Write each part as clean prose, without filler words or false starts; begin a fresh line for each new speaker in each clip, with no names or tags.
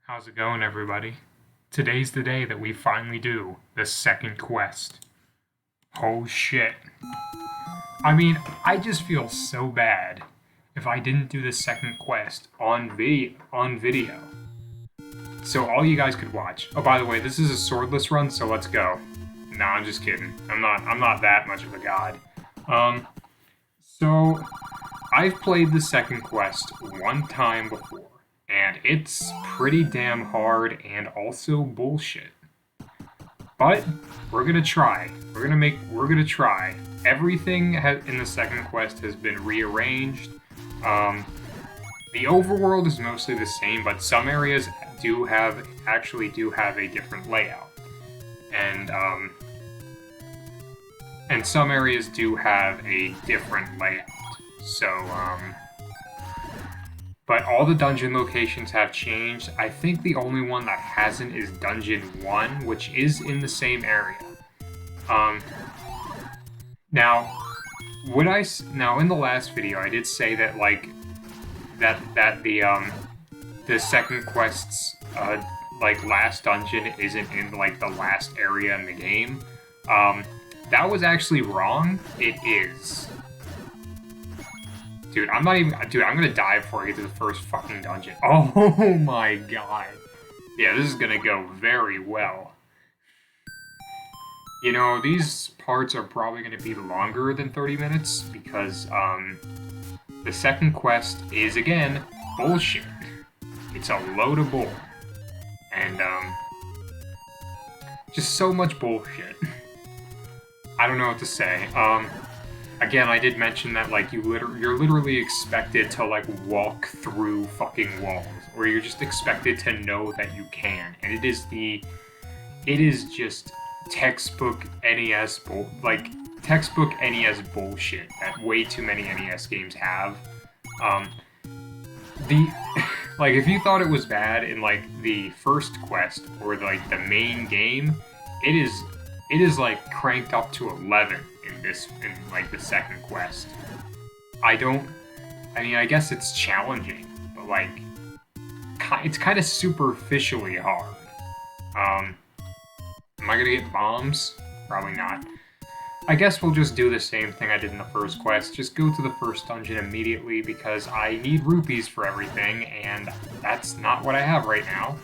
How's it going, everybody? Today's the day that we finally do the second quest. Oh shit. I mean, I just feel so bad if I didn't do the second quest on video. So all you guys could watch. Oh, by the way, this is a swordless run, so let's go. Nah, I'm just kidding. I'm not that much of a god. So I've played the second quest one time before, and it's pretty damn hard and also bullshit. But we're gonna try. We're gonna try. Everything in the second quest has been rearranged. Um, the overworld is mostly the same, but some areas actually do have a different layout, and some areas do have a different layout. So but all the dungeon locations have changed. I think the only one that hasn't is Dungeon 1, which is in the same area. Now, now in the last video I did say that the second quest's last dungeon isn't in the last area in the game. That was actually wrong. It is. Dude, I'm gonna die before I get to the first fucking dungeon. Oh my god. Yeah, this is gonna go very well. You know, these parts are probably gonna be longer than 30 minutes because, the second quest is, again, bullshit. It's a load of bull. And, just so much bullshit. I don't know what to say. Again, I did mention that you're literally expected to walk through fucking walls, or you're just expected to know that you can, and it is just textbook NES textbook NES bullshit that way too many NES games have. If you thought it was bad in the first quest or the main game, it is cranked up to 11 in the second quest. I mean, I guess it's challenging, but it's kind of superficially hard. Am I gonna get bombs? Probably not. I guess we'll just do the same thing I did in the first quest. Just go to the first dungeon immediately because I need rupees for everything, and that's not what I have right now.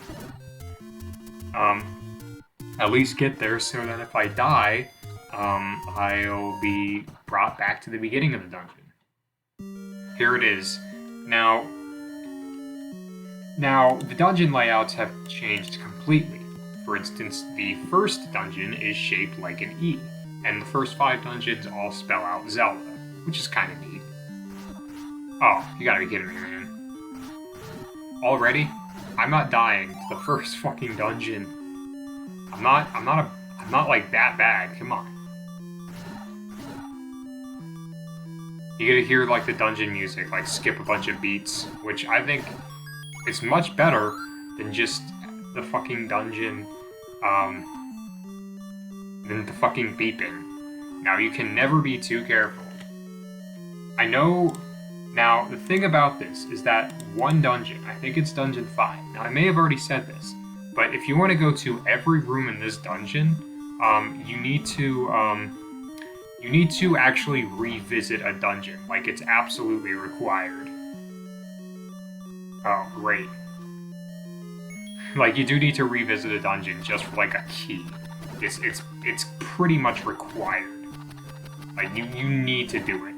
At least get there so that if I die, I'll be brought back to the beginning of the dungeon. Here it is. Now, the dungeon layouts have changed completely. For instance, the first dungeon is shaped like an E, and the first 5 dungeons all spell out Zelda, which is kind of neat. Oh, you gotta be kidding me, man. Already? I'm not dying to the first fucking dungeon. I'm not that bad. Come on. You gotta hear the dungeon music, skip a bunch of beats, which I think is much better than just the fucking dungeon, than the fucking beeping. Now, you can never be too careful. I know. Now, the thing about this is that one dungeon, I think it's Dungeon 5. Now, I may have already said this, but if you want to go to every room in this dungeon, you need to actually revisit a dungeon. It's absolutely required. Oh, great. You do need to revisit a dungeon just for a key. It's pretty much required. You need to do it.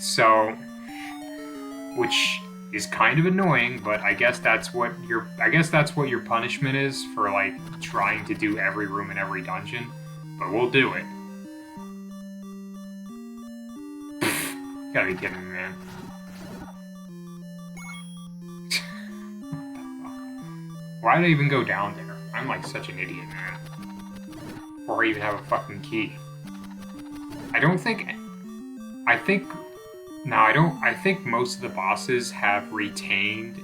So, which is kind of annoying, but I guess that's what your punishment is for trying to do every room in every dungeon. But we'll do it. You gotta be kidding me, man. Why did I even go down there? I'm such an idiot, man. Or I even have a fucking key. I think most of the bosses have retained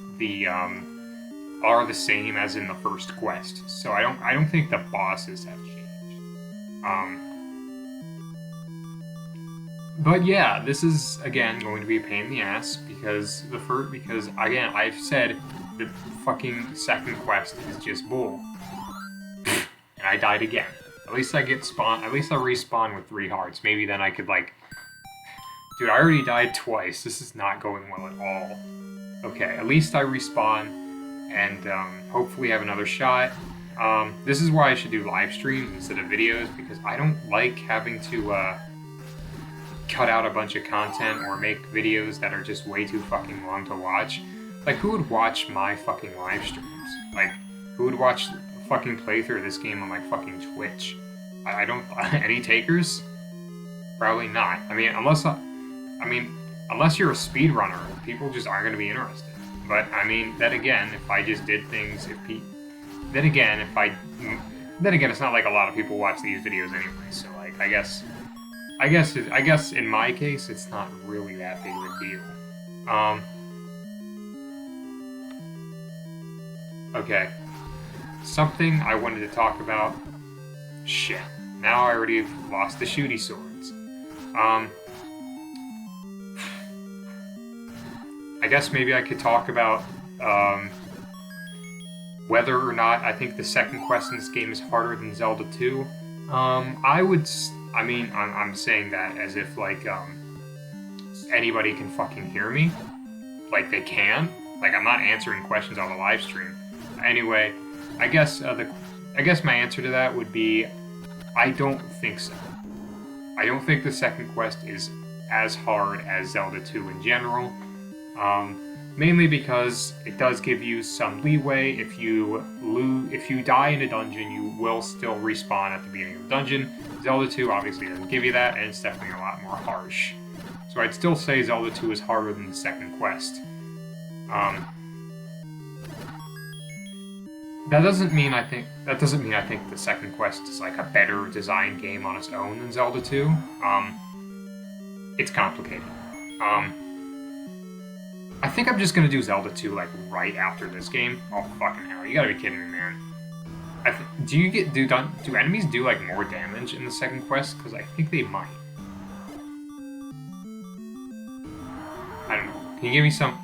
are the same as in the first quest. So I don't think the bosses have changed. But yeah, this is again going to be a pain in the ass because again I've said the fucking second quest is just bull, and I died again. At least I get spawn. At least I respawn with 3 hearts. Maybe then I could like, dude, I already died twice. This is not going well at all. Okay, at least I respawn, and hopefully have another shot. This is why I should do live streams instead of videos because I don't like having to cut out a bunch of content or make videos that are just way too fucking long to watch. Like, who would watch my fucking live streams? Like, who would watch a fucking playthrough of this game on, like, fucking Twitch? I don't... Any takers? Probably not. I mean, unless you're a speedrunner, people just aren't going to be interested. But, I mean, then again, if I just did things... Then again, it's not like a lot of people watch these videos anyway, so, like, I guess in my case, it's not really that big of a deal. Okay. Something I wanted to talk about. Shit. Now I already lost the shooty swords. I guess maybe I could talk about, whether or not I think the second quest in this game is harder than Zelda 2. I'm saying that as if, like, anybody can fucking hear me. Like, they can. Like, I'm not answering questions on the live stream. Anyway, I guess my answer to that would be, I don't think so. I don't think the second quest is as hard as Zelda 2 in general. Mainly because it does give you some leeway. If you die in a dungeon, you will still respawn at the beginning of the dungeon. Zelda 2 obviously doesn't give you that, and it's definitely a lot more harsh. So I'd still say Zelda 2 is harder than the second quest. That doesn't mean I think the second quest is like a better designed game on its own than Zelda 2. It's complicated. I think I'm just gonna do Zelda 2 like right after this game. Oh fucking hell! You gotta be kidding me, man. Do enemies do like more damage in the second quest? Because I think they might. I don't know. Can you give me some?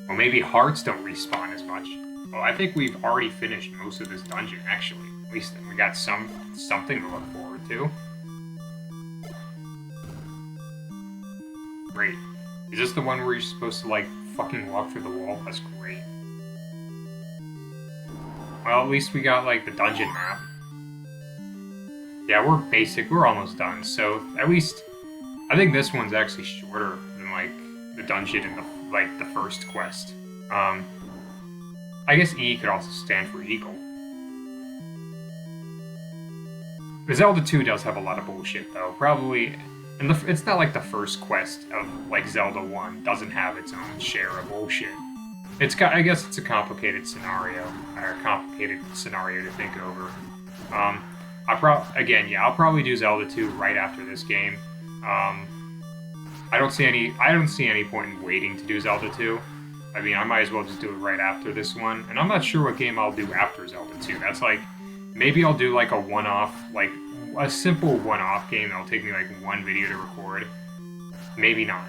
Well, maybe hearts don't respawn as much. Well, I think we've already finished most of this dungeon, actually. At least we got something to look forward to. Great. Is this the one where you're supposed to, like, fucking walk through the wall? That's great. Well, at least we got, like, the dungeon map. Yeah, we're almost done, so at least... I think this one's actually shorter than, like, the dungeon in the first quest. I guess E could also stand for eagle. But Zelda 2 does have a lot of bullshit, though. Probably... And it's not like the first quest of, like, Zelda 1 doesn't have its own share of bullshit. I guess it's a complicated scenario, or a complicated scenario to think over. I'll probably do Zelda 2 right after this game. I don't see any point in waiting to do Zelda 2. I mean, I might as well just do it right after this one. And I'm not sure what game I'll do after Zelda 2. That's like, maybe I'll do like a one-off, like, a simple one-off game that'll take me like one video to record. Maybe not.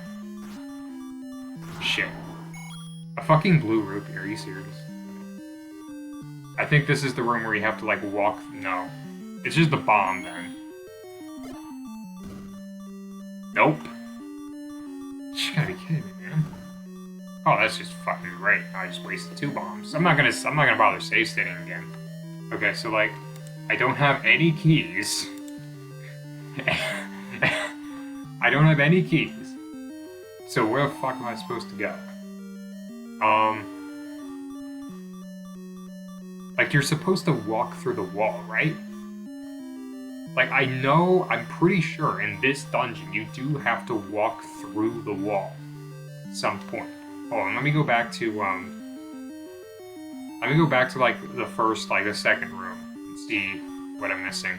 Shit. A fucking blue rupee, are you serious? I think this is the room where you have to like walk... No. It's just the bomb then. Nope. You gotta be kidding me, man. Oh, that's just fucking great. I just wasted 2 bombs. I'm not gonna bother save stating again. Okay, so like, I don't have any keys. I don't have any keys. So where the fuck am I supposed to go? Like, you're supposed to walk through the wall, right? Like, I'm pretty sure in this dungeon you do have to walk through the wall at some point. Hold on, let me go back to, like, the second room and see what I'm missing.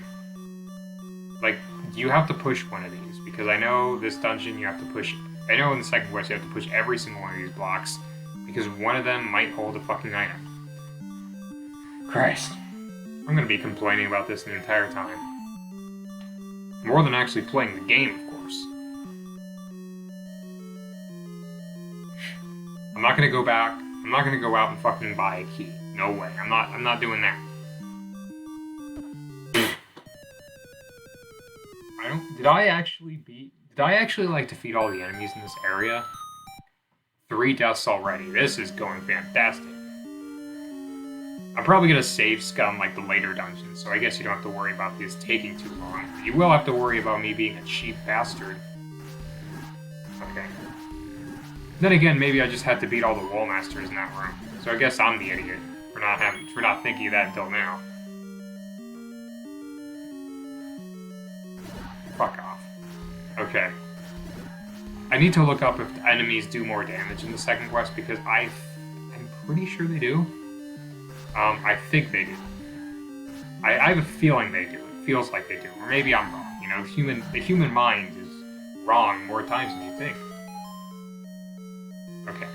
Like, you have to push one of these, because I know this dungeon you have to push... I know in the second quest you have to push every single one of these blocks, because one of them might hold a fucking item. Christ. I'm gonna be complaining about this the entire time. More than actually playing the game, of course. I'm not gonna go back. I'm not gonna go out and fucking buy a key. No way. I'm not doing that. Did I actually like defeat all the enemies in this area? 3 deaths already. This is going fantastic. I'm probably gonna save scum like the later dungeons, so I guess you don't have to worry about this taking too long. You will have to worry about me being a cheap bastard. Okay. Then again, maybe I just had to beat all the wall masters in that room. So I guess I'm the idiot for not thinking of that until now. Fuck off. Okay. I need to look up if enemies do more damage in the second quest because I'm pretty sure they do. I think they do. I have a feeling they do. It feels like they do. Or maybe I'm wrong. You know, the human mind is wrong more times than you think. Okay.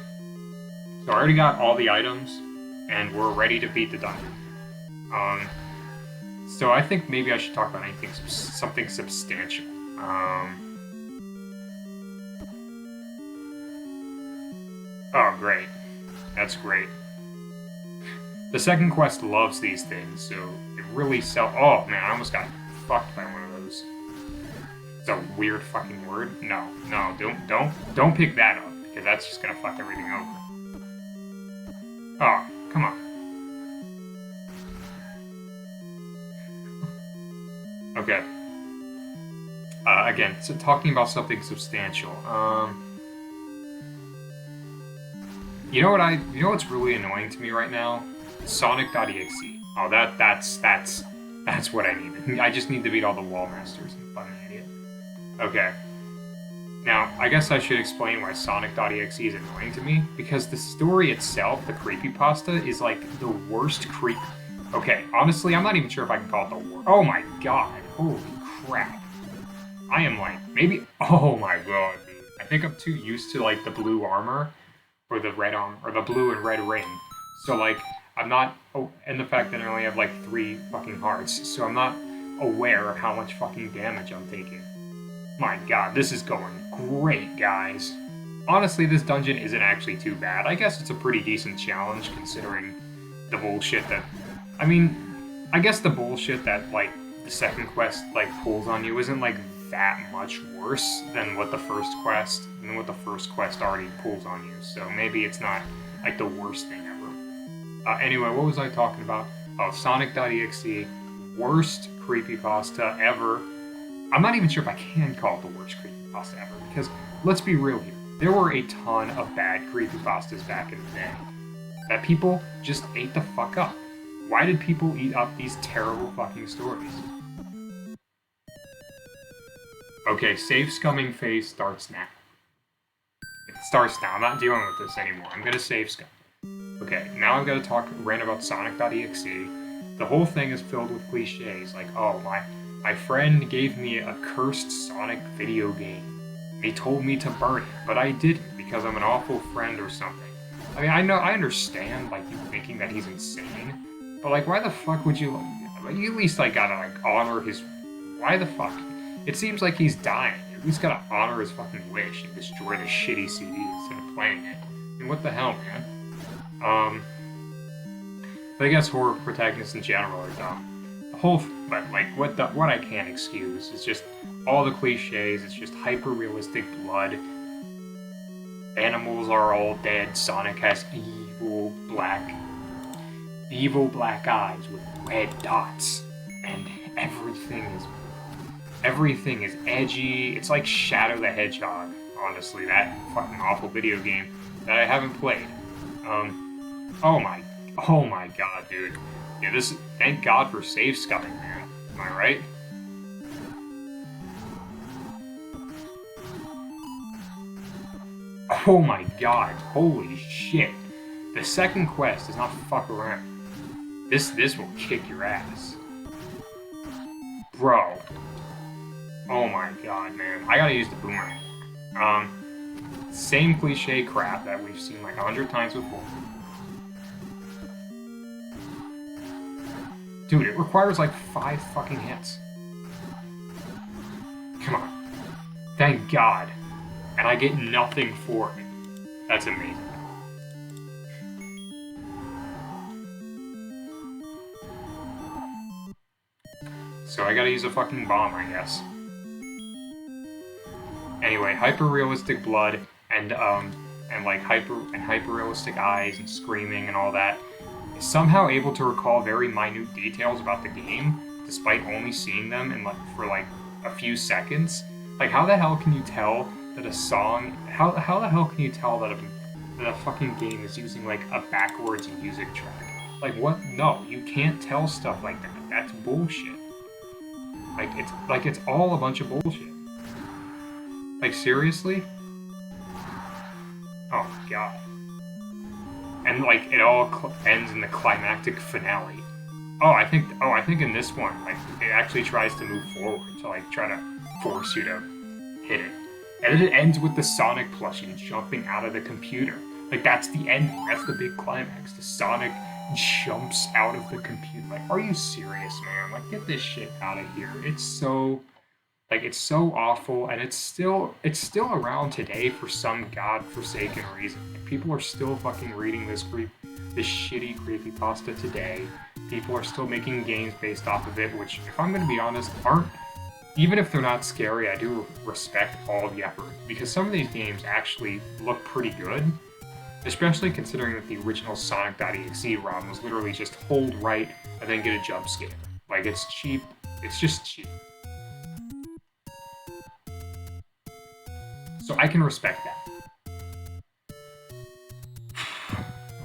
So I already got all the items, and we're ready to beat the dungeon. So I think maybe I should talk about something substantial. Oh, great. That's great. The second quest loves these things, so it really Oh, man, I almost got fucked by one of those. It's a weird fucking word. No, don't pick that up, because that's just gonna fuck everything over. Oh, come on. Okay. Again, so talking about something substantial. You know what's really annoying to me right now? Sonic.exe. Oh, that's what I need. I just need to beat all the wall masters. I'm an idiot. Okay. Now, I guess I should explain why Sonic.exe is annoying to me, because the story itself, the creepypasta, is like the worst creep. Okay, honestly, I'm not even sure if I can call it the worst. Oh my god. Holy crap. I am like, maybe. Oh my god, dude. I think I'm too used to like the blue armor, or the red armor, or the blue and red ring. So like, I'm not. Oh, and the fact that I only have like 3 fucking hearts, so I'm not aware of how much fucking damage I'm taking. My god, this is going great, guys. Honestly, this dungeon isn't actually too bad. I guess it's a pretty decent challenge considering the bullshit that... I mean, I guess the bullshit that, like, the second quest, like, pulls on you isn't, like, that much worse than what the first quest already pulls on you. So maybe it's not, like, the worst thing ever. Anyway, what was I talking about? Oh, Sonic.exe, worst creepypasta ever. I'm not even sure if I can call it the worst creepypasta ever, because let's be real here. There were a ton of bad creepypastas back in the day that people just ate the fuck up. Why did people eat up these terrible fucking stories? Okay, save scumming phase starts now. It starts now. I'm not dealing with this anymore. I'm gonna save scum. Okay, now I'm gonna rant about Sonic.exe. The whole thing is filled with cliches, like, oh, my friend gave me a cursed Sonic video game. He told me to burn it, but I didn't because I'm an awful friend or something. I mean, I understand, like, you thinking that he's insane, but, like, why the fuck would you, like, you at least, like, gotta, like, honor his... Why the fuck? It seems like he's dying. You at least gotta honor his fucking wish and destroy the shitty CD instead of playing it. I mean, what the hell, man? But I guess horror protagonists in general are dumb. But like what I can't excuse is just all the cliches. It's just hyper-realistic blood. Animals are all dead. Sonic has evil black eyes with red dots, and everything is edgy. It's like Shadow the Hedgehog. Honestly, that fucking awful video game that I haven't played. Oh my god, dude. Yeah, thank God for save scumming, man. Am I right? Oh my god, holy shit. The second quest does not fuck around. This will kick your ass. Bro. Oh my god, man. I gotta use the boomerang. Same cliche crap that we've seen like 100 times before. Dude, it requires like 5 fucking hits. Come on. Thank God. And I get nothing for it. That's amazing. So I gotta use a fucking bomb, I guess. Anyway, hyper-realistic blood and like hyper-realistic eyes and screaming and all that. Somehow able to recall very minute details about the game, despite only seeing them in for like a few seconds. Like, how the hell can you tell that a song? How the hell can you tell that a fucking game is using like a backwards music track? Like, what? No, you can't tell stuff like that. That's bullshit. Like it's all a bunch of bullshit. Like, seriously? Oh my god. And like it all ends in the climactic finale. I think in this one, like, it actually tries to move forward to like try to force you to hit it. And then it ends with the Sonic plushie jumping out of the computer. Like, that's the ending. That's the big climax. The Sonic jumps out of the computer. Like, are you serious, man? Like, get this shit out of here. It's so awful, and it's still around today for some godforsaken reason. Like, people are still fucking reading this shitty creepypasta today. People are still making games based off of it, which, if I'm gonna be honest, even if they're not scary, I do respect all the effort, because some of these games actually look pretty good, especially considering that the original Sonic.exe ROM was literally just hold right and then get a jump scare. Like, it's cheap. It's just cheap. So I can respect that.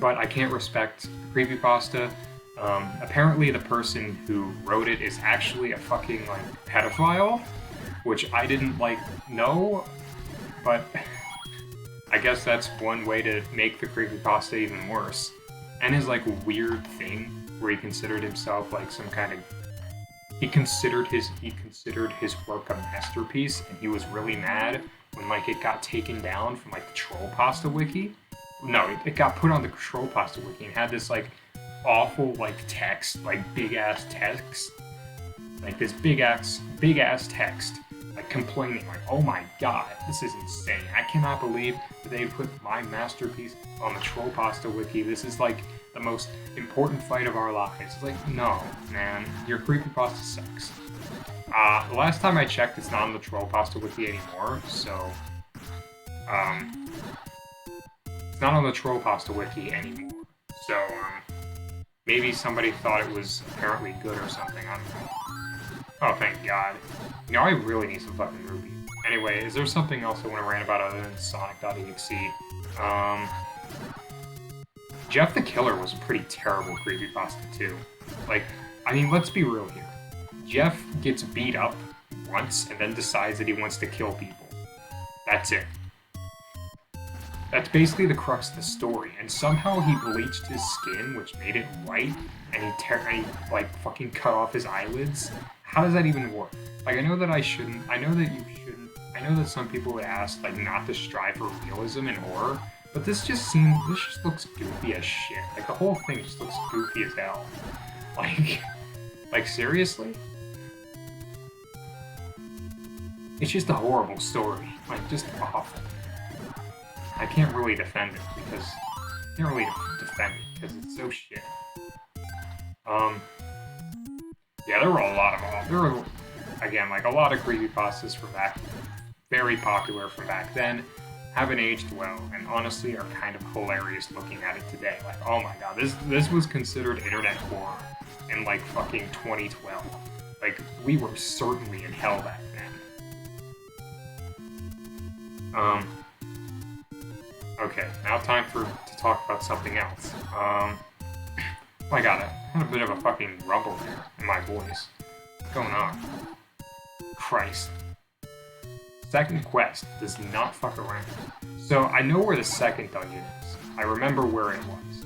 But I can't respect creepypasta. Apparently the person who wrote it is actually a fucking, like, pedophile, which I didn't, like, know, but I guess that's one way to make the creepypasta even worse. And his, like, weird thing where he considered himself, like, some kind of... He considered his work a masterpiece, and he was really mad when, like, it got taken down from, like, the Troll Pasta wiki. No, it got put on the Troll Pasta wiki and had this, like, awful, like, text, like, big-ass text. Like, this big-ass text, like, complaining, like, oh my god, this is insane. I cannot believe that they put my masterpiece on the Troll Pasta wiki. This is, like, the most important fight of our lives. It's like, no, man, your creepypasta sucks. The last time I checked, it's not on the Troll Pasta wiki anymore, so, it's not on the Troll Pasta wiki anymore. So, maybe somebody thought it was apparently good or something, I don't know. Oh, thank God. You know, I really need some fucking ruby. Anyway, is there something else I want to rant about other than Sonic.exe? Jeff the Killer was a pretty terrible creepypasta, too. Like, I mean, let's be real here. Jeff gets beat up once and then decides that he wants to kill people. That's it. That's basically the crux of the story, and somehow he bleached his skin, which made it white, and he like, fucking cut off his eyelids. How does that even work? Like, I know that I shouldn't, I know that you shouldn't, I know that some people would ask, like, not to strive for realism in horror, but this just looks goofy as shit. Like, the whole thing just looks goofy as hell. Like, seriously? It's just a horrible story. Like, just awful. I can't really defend it because it's so shit. Yeah, there were a lot of creepypastas from very popular from back then, haven't aged well, and honestly are kind of hilarious looking at it today. Like, oh my god, this was considered internet horror in, like, fucking 2012. Like, we were certainly in hell back then. Okay, now time to talk about something else. Oh my god, I had a bit of a fucking rumble here in my voice. What's going on? Christ. Second quest does not fuck around. So, I know where the second dungeon is. I remember where it was.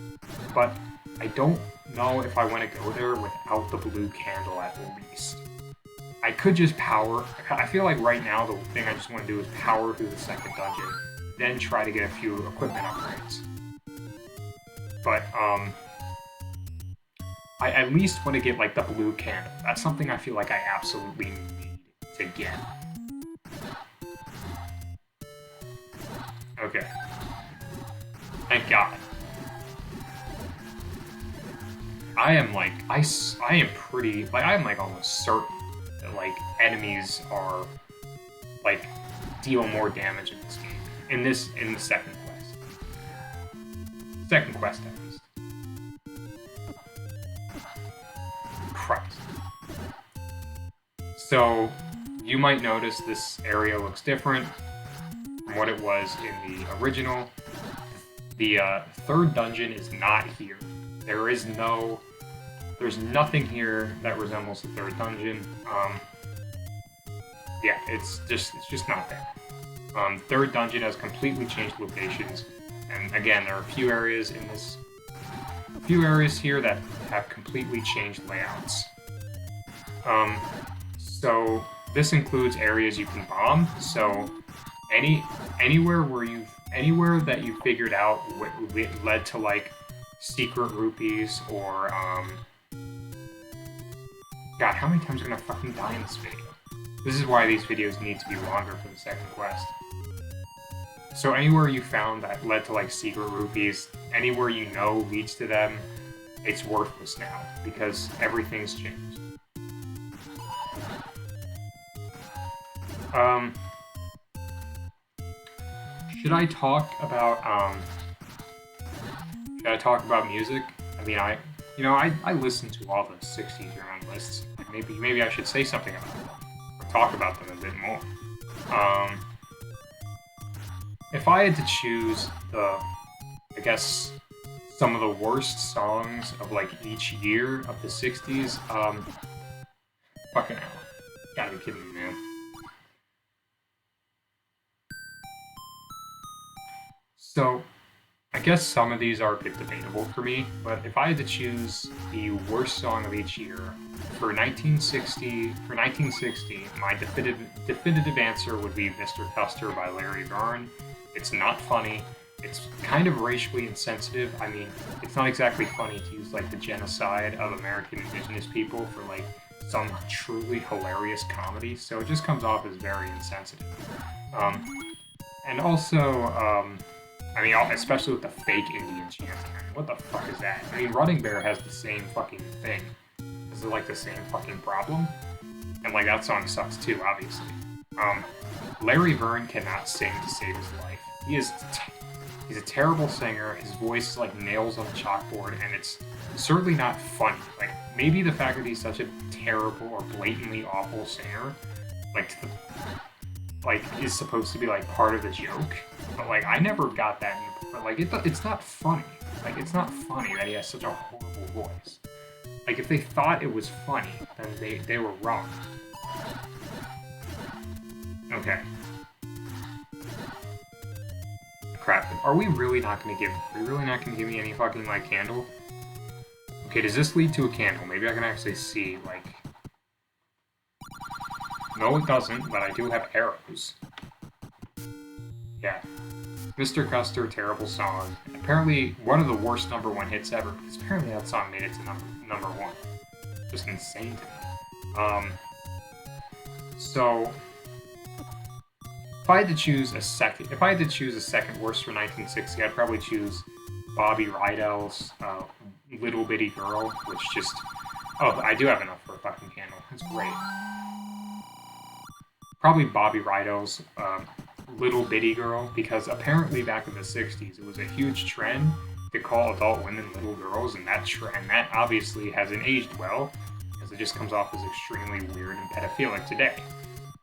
But I don't know if I want to go there without the blue candle at least. I could just I feel like right now the thing I just want to do is power through the second dungeon, then try to get a few equipment upgrades. But, I at least want to get, like, the blue candle. That's something I feel like I absolutely need to get. Okay. Thank God. I am, like, I am pretty, like, I am, like, almost certain like enemies are like deal more damage in this game. In the second quest. Second quest at least. Christ. So you might notice this area looks different from what it was in the original. The third dungeon is not here. There's nothing here that resembles the third dungeon. Yeah, it's just not there. Third dungeon has completely changed locations, and again, there are a few areas here that have completely changed layouts. So this includes areas you can bomb. So anywhere that you figured out what led to like secret rupees or God, how many times am I gonna fucking die in this video? This is why these videos need to be longer for the second quest. So anywhere you found that led to like secret rupees, anywhere you know leads to them, it's worthless now because everything's changed. Should I talk about music? I mean, I listen to all the 60s year-round lists. Maybe I should say something about them or talk about them a bit more. If I had to choose I guess some of the worst songs of like each year of the 60s, fucking hell, gotta be kidding me, man. So, I guess some of these are a bit debatable for me, but if I had to choose the worst song of each year for 1960, my definitive answer would be Mr. Custer by Larry Verne. It's not funny. It's kind of racially insensitive. I mean, it's not exactly funny to use like the genocide of American indigenous people for like some truly hilarious comedy, so it just comes off as very insensitive. And also, I mean, especially with the fake Indian chant. What the fuck is that? I mean, Running Bear has the same fucking thing. Is it like the same fucking problem? And like that song sucks too, obviously. Larry Verne cannot sing to save his life. He's a terrible singer. His voice is like nails on a chalkboard, and it's certainly not funny. Like maybe the fact that he's such a terrible or blatantly awful singer, is supposed to be like part of the joke. But like I never got that. But like it's not funny. Like it's not funny that he has such a horrible voice. Like if they thought it was funny, then they were wrong. Okay. Crap. Are we really not gonna give me any fucking like candle? Okay, does this lead to a candle? Maybe I can actually see like. No, it doesn't, but I do have arrows. Yeah. Mr. Custer, terrible song. Apparently, one of the worst #1 hits ever, because apparently that song made it to number one. Just insane to me. So, if I had to choose a second worst for 1960, I'd probably choose Bobby Rydell's Little Bitty Girl, which just... Oh, I do have enough for a fucking candle. That's great. Probably Bobby Rydell's Little Bitty Girl, because apparently back in the 60s it was a huge trend to call adult women little girls, and that obviously hasn't aged well, because it just comes off as extremely weird and pedophilic today.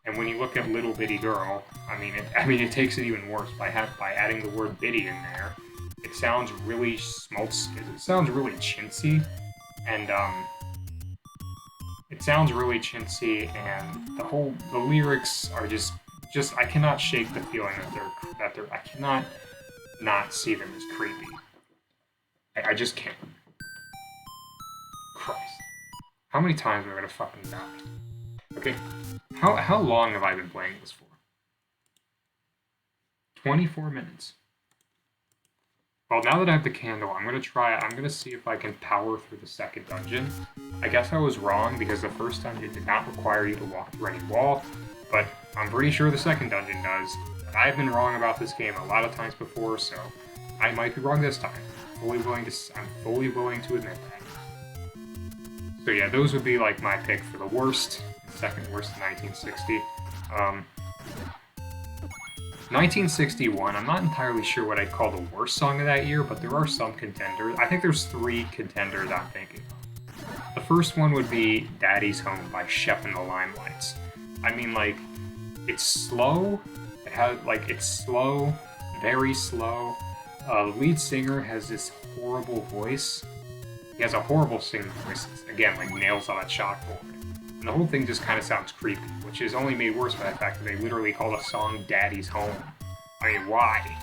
And when you look at Little Bitty Girl, I mean it takes it even worse by adding the word bitty in there. It sounds really it sounds really chintzy, and it sounds really chintzy, and the lyrics are just I cannot shake the feeling that they're I cannot not see them as creepy. I just can't. Christ. How many times am I gonna fucking die? Okay. How long have I been playing this for? 24 minutes. Well, now that I have the candle, I'm gonna see if I can power through the second dungeon. I guess I was wrong, because the first dungeon did not require you to walk through any wall, but I'm pretty sure the second dungeon does. I've been wrong about this game a lot of times before, so I might be wrong this time. I'm fully willing to admit that. So yeah, those would be like my pick for the worst. second worst in 1960. 1961, I'm not entirely sure what I'd call the worst song of that year, but there are some contenders. I think there's 3 contenders I'm thinking of. The first one would be Daddy's Home by Shep and the Limelights. I mean, like, it's slow. It's slow, very slow. The lead singer has this horrible voice. He has a horrible singing voice. Again, like nails on a chalkboard. And the whole thing just kind of sounds creepy, which is only made worse by the fact that they literally call the song Daddy's Home. I mean, why?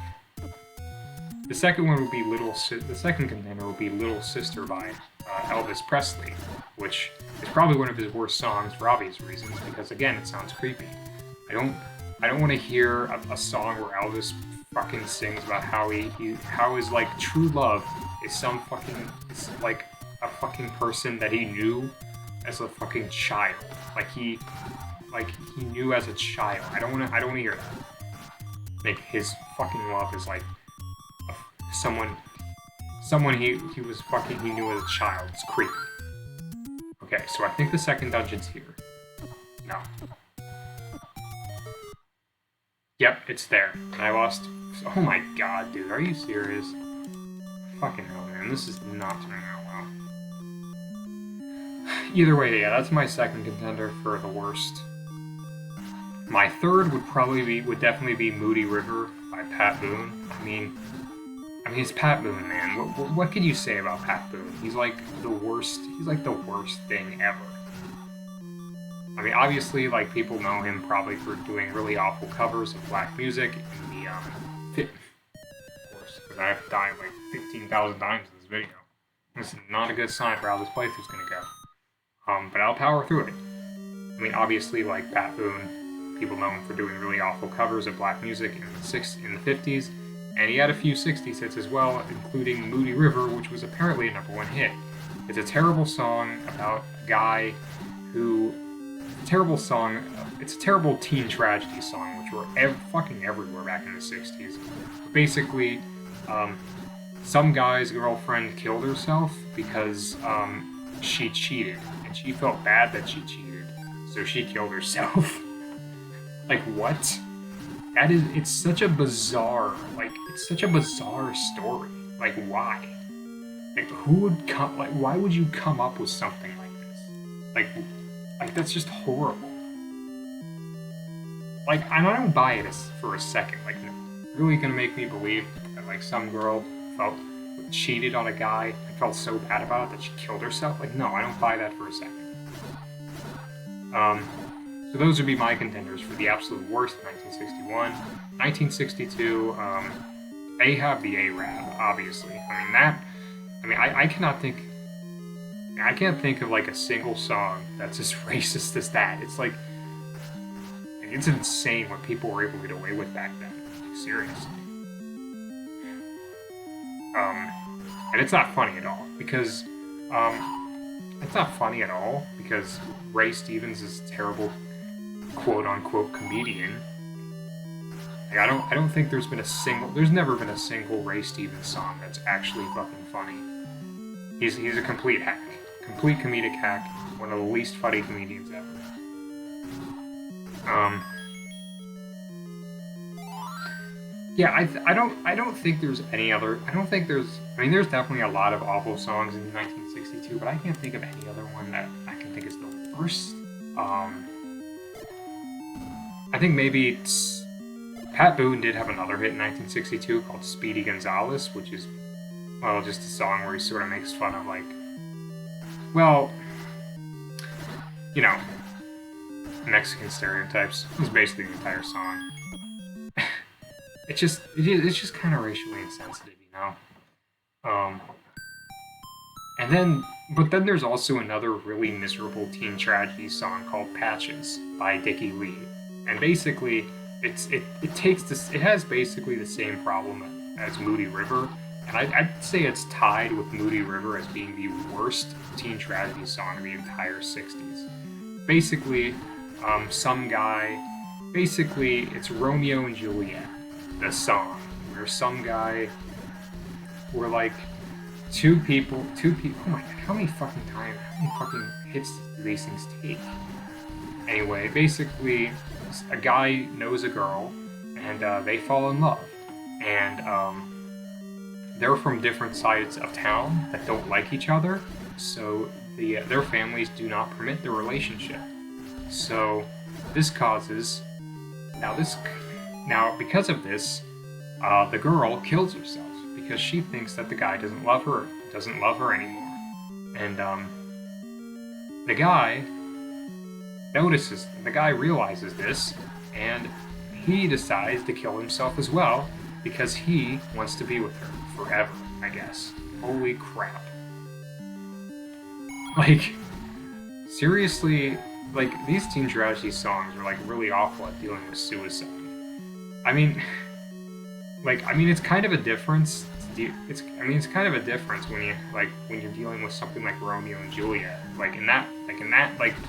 The second one would be the second contender would be Little Sister by Elvis Presley, which is probably one of his worst songs for obvious reasons, because again, it sounds creepy. I don't want to hear a song where Elvis fucking sings about how his like true love is is like a fucking person that he knew as a fucking child. Like he knew as a child. I don't want to hear that. Like his fucking love is like someone he knew as a child. It's creepy. Okay, so I think the second dungeon's here. No. Yep, it's there. And I lost. Oh my god, dude, are you serious? Fucking hell, man, this is not turning out well. Either way, yeah, that's my second contender for the worst. My third would definitely be Moody River by Pat Boone. I mean, it's Pat Boone, man. What can you say about Pat Boone? He's like the worst. He's like the worst thing ever. I mean, obviously, like people know him probably for doing really awful covers of black music in the of course, because I have died like 15,000 times in this video. This is not a good sign for how this playthrough's gonna go. But I'll power through it. I mean, obviously, like Pat Boone, people know him for doing really awful covers of black music in the 50s, and he had a few 60s hits as well, including Moody River, which was apparently a #1 hit. It's a terrible song about a guy who... It's a terrible teen tragedy song, which were fucking everywhere back in the 60s. But basically, some guy's girlfriend killed herself because she cheated, and she felt bad that she cheated, so she killed herself. Like, what? It's such a bizarre story. Like, why? Like, why would you come up with something like this? Like, that's just horrible. Like, and I don't buy it for a second. Like, really gonna make me believe that, like, some girl cheated on a guy and felt so bad about it that she killed herself? Like, no, I don't buy that for a second. So those would be my contenders for the absolute worst in 1961. 1962, they have the A-Rab, obviously. I can't think of like a single song that's as racist as that. It's like it's insane what people were able to get away with back then. Like, seriously. And it's not funny at all because Ray Stevens is a terrible quote-unquote comedian. Like, I don't think there's never been a single Ray Stevens song that's actually fucking funny. He's a complete hack. Complete comedic hack. One of the least funny comedians ever. Yeah, I don't think there's any other... there's definitely a lot of awful songs in 1962, but I can't think of any other one that I can think is the worst. I think maybe Pat Boone did have another hit in 1962 called Speedy Gonzales, which is, well, just a song where he sort of makes fun of, like, well, you know, Mexican stereotypes. It's basically the entire song. It's just kind of racially insensitive, you know? But then there's also another really miserable teen tragedy song called Patches by Dickie Lee. And basically, it has basically the same problem as Moody River. And I'd say it's tied with Moody River as being the worst teen tragedy song of the entire 60s. Basically, it's Romeo and Juliet, the song, where like two people, oh my god, how many fucking hits do these things take? Anyway, basically, a guy knows a girl, and they fall in love. And they're from different sides of town that don't like each other, so their families do not permit their relationship. So this causes now because of this, the girl kills herself because she thinks that the guy doesn't love her anymore, and the guy realizes this, and he decides to kill himself as well because he wants to be with her forever, I guess. Holy crap. Like, seriously, like, these teen tragedy songs are, like, really awful at dealing with suicide. I mean, it's kind of a difference. It's kind of a difference when you're dealing with something like Romeo and Juliet. Like in that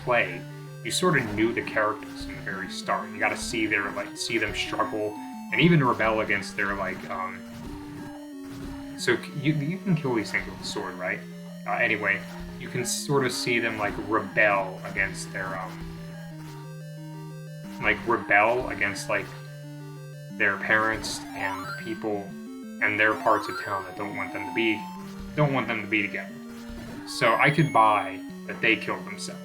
play, you sort of knew the characters from the very start. You got to see them struggle and even rebel against their So you can kill these things with a sword, right? Anyway, you can sort of see them rebel against their their parents and people and their parts of town that don't want them to be together. So I could buy that they killed themselves.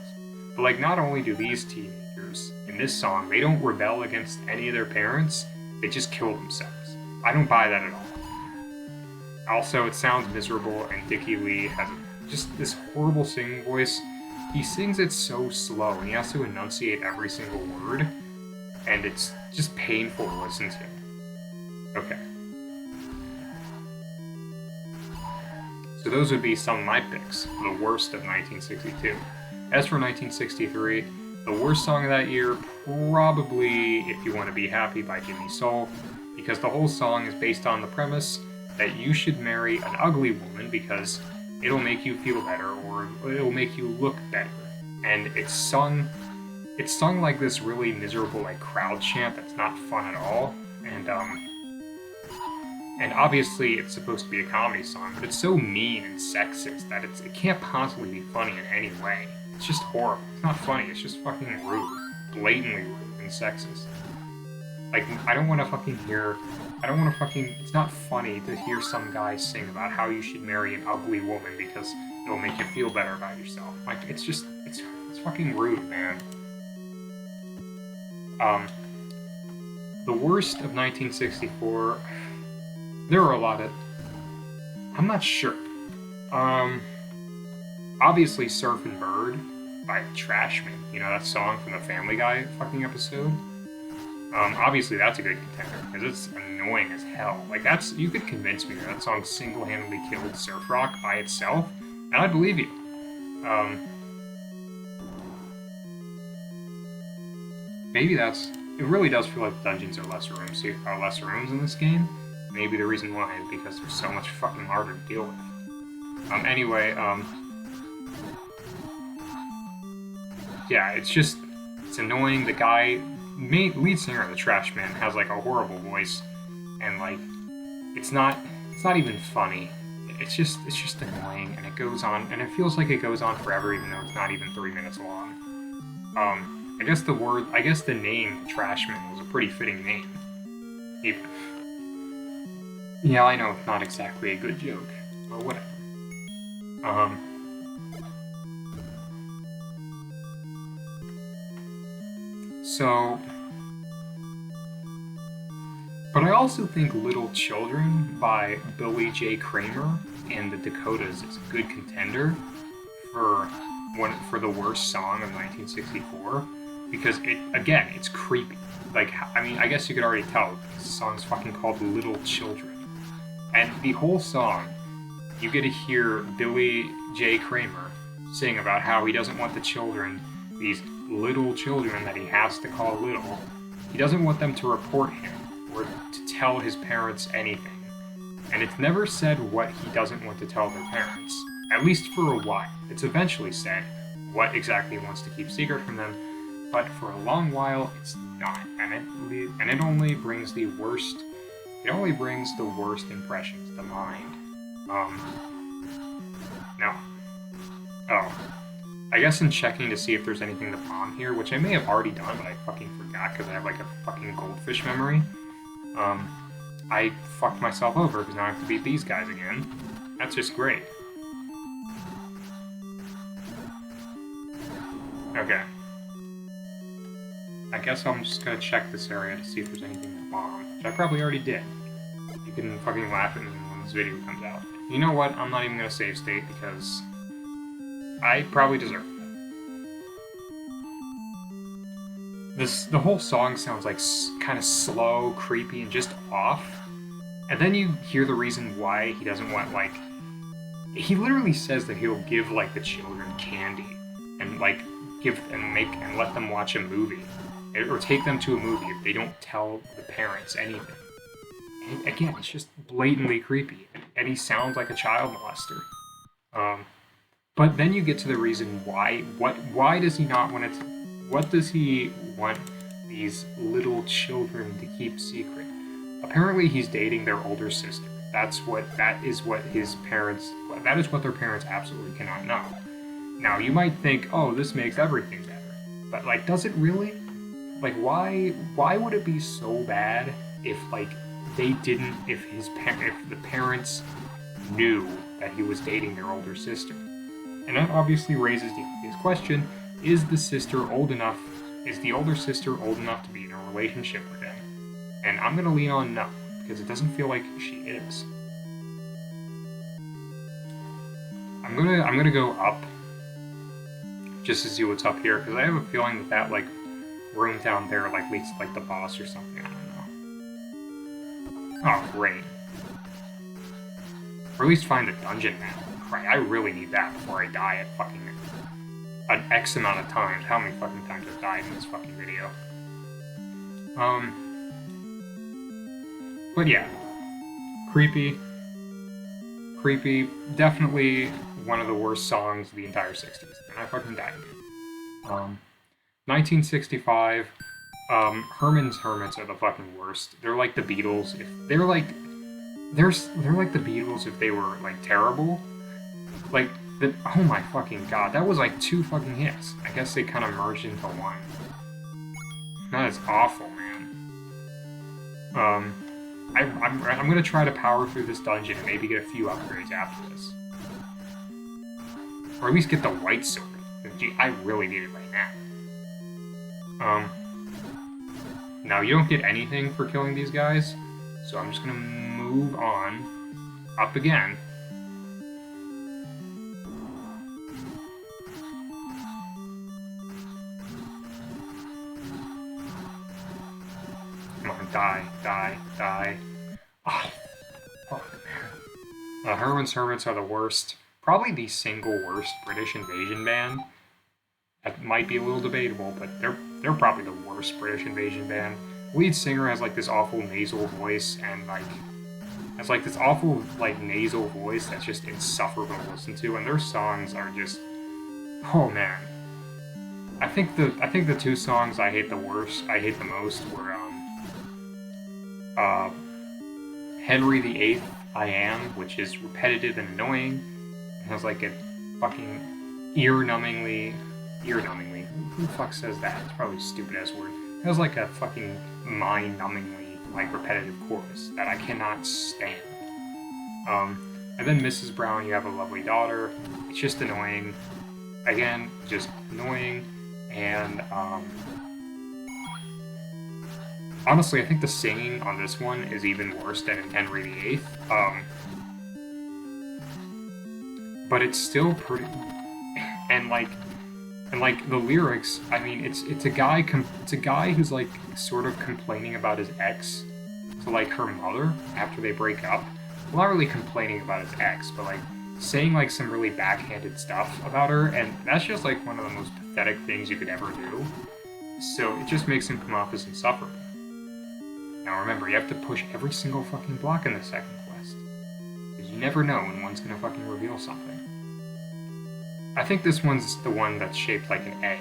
But not only do these teenagers in this song, they don't rebel against any of their parents, they just kill themselves. I don't buy that at all. Also, it sounds miserable, and Dickie Lee has just this horrible singing voice. He sings it so slow, and he has to enunciate every single word, and it's just painful to listen to. Okay. So those would be some of my picks for the worst of 1962. As for 1963, the worst song of that year, probably If You Want to Be Happy by Jimmy Soul, because the whole song is based on the premise that you should marry an ugly woman because it'll make you feel better or it'll make you look better. And it's sung like this really miserable crowd chant that's not fun at all. And obviously it's supposed to be a comedy song, but it's so mean and sexist that it can't possibly be funny in any way. It's just horrible. It's not funny, it's just fucking rude. Blatantly rude and sexist. I don't want to fucking it's not funny to hear some guy sing about how you should marry an ugly woman because it'll make you feel better about yourself. It's fucking rude, man. The worst of 1964, there were a lot of... I'm not sure. Obviously Surfin' Bird by Trashman. You know, that song from the Family Guy fucking episode? Obviously that's a good contender, because it's annoying as hell. You could convince me that song single-handedly killed surf rock by itself, and I'd believe you. Maybe it really does feel like dungeons are lesser rooms in this game. Maybe the reason why is because they're so much fucking harder to deal with. Anyway, yeah, it's annoying. The guy, lead singer of the Trashman, has a horrible voice, and it's not even funny. It's just annoying, and it goes on, and it feels like it goes on forever, even though it's not even 3 minutes long. I guess the name Trashman was a pretty fitting name. Even. Yeah, I know it's not exactly a good joke, but whatever. But I also think Little Children by Billy J. Kramer and the Dakotas is a good contender for the worst song of 1964, because it's creepy. I guess you could already tell, this song's fucking called Little Children. And the whole song, you get to hear Billy J. Kramer sing about how he doesn't want the children, these little children that he has to call little, he doesn't want them to report him or to tell his parents anything. And it's never said what he doesn't want to tell their parents, at least for a while. It's eventually said what exactly he wants to keep secret from them, but for a long while it's not, and it only brings the worst impressions to mind. I guess in checking to see if there's anything to bomb here, which I may have already done, but I fucking forgot because I have like a fucking goldfish memory. I fucked myself over because now I have to beat these guys again. That's just great. Okay. I guess I'm just gonna check this area to see if there's anything to bomb, which I probably already did. You can fucking laugh at me when this video comes out. You know what? I'm not even gonna save state because I probably deserve it. The whole song sounds like kind of slow, creepy, and just off. And then you hear the reason why he doesn't want, like... He literally says that he'll give, like, the children candy. And, like, and let them watch a movie. Or take them to a movie if they don't tell the parents anything. And again, it's just blatantly creepy. And he sounds like a child molester. But then you get to the reason why. Why does he not want to... What does he want these little children to keep secret? Apparently he's dating their older sister. That is what their parents absolutely cannot know. Now, you might think, oh, this makes everything better. But, like, does it really? Like, why would it be so bad if, like, if the parents knew that he was dating their older sister? And that obviously raises the obvious question, is the older sister old enough to be in a relationship with him? And I'm gonna lean on no, because it doesn't feel like she is. I'm gonna go up just to see what's up here, because I have a feeling that like room down there like leads to like the boss or something. I don't know. Oh great. Or at least find the dungeon map. Right, I really need that before I die at fucking an X amount of times. How many fucking times I've died in this fucking video? But yeah, creepy. Definitely one of the worst songs of the entire 60s. And I fucking died again. 1965, Herman's Hermits are the fucking worst. They're like the Beatles. They're like the Beatles if they were like terrible. Like oh my fucking god, that was like 2 fucking hits. I guess they kind of merged into one. That is awful, man. I'm gonna try to power through this dungeon and maybe get a few upgrades after this. Or at least get the white sword. Gee, I really need it right now. Now you don't get anything for killing these guys, so I'm just gonna move on up again. Come on, die. Oh, fuck, man. Herman's Hermits are the worst. Probably the single worst British invasion band. That might be a little debatable, but they're probably the worst British invasion band. Lead singer has like this awful nasal voice and like has like this awful like nasal voice that's just insufferable to listen to, and their songs are just oh man. I think the 2 songs I hate the most were Henry VIII I Am, which is repetitive and annoying. It has like a fucking ear-numbingly, who the fuck says that? It's probably a stupid-ass word. It has like a fucking mind-numbingly, like, repetitive chorus that I cannot stand. And then Mrs. Brown, You Have a Lovely Daughter. It's just annoying. Again, just annoying. And, honestly, I think the singing on this one is even worse than in Henry VIII. But it's still pretty... And the lyrics, I mean, it's a guy who's like sort of complaining about his ex to like her mother after they break up. Well, not really complaining about his ex, but like saying like some really backhanded stuff about her, and that's just like one of the most pathetic things you could ever do. So it just makes him come off as insufferable. Now remember, you have to push every single fucking block in the second quest, because you never know when one's gonna fucking reveal something. I think this one's the one that's shaped like an A.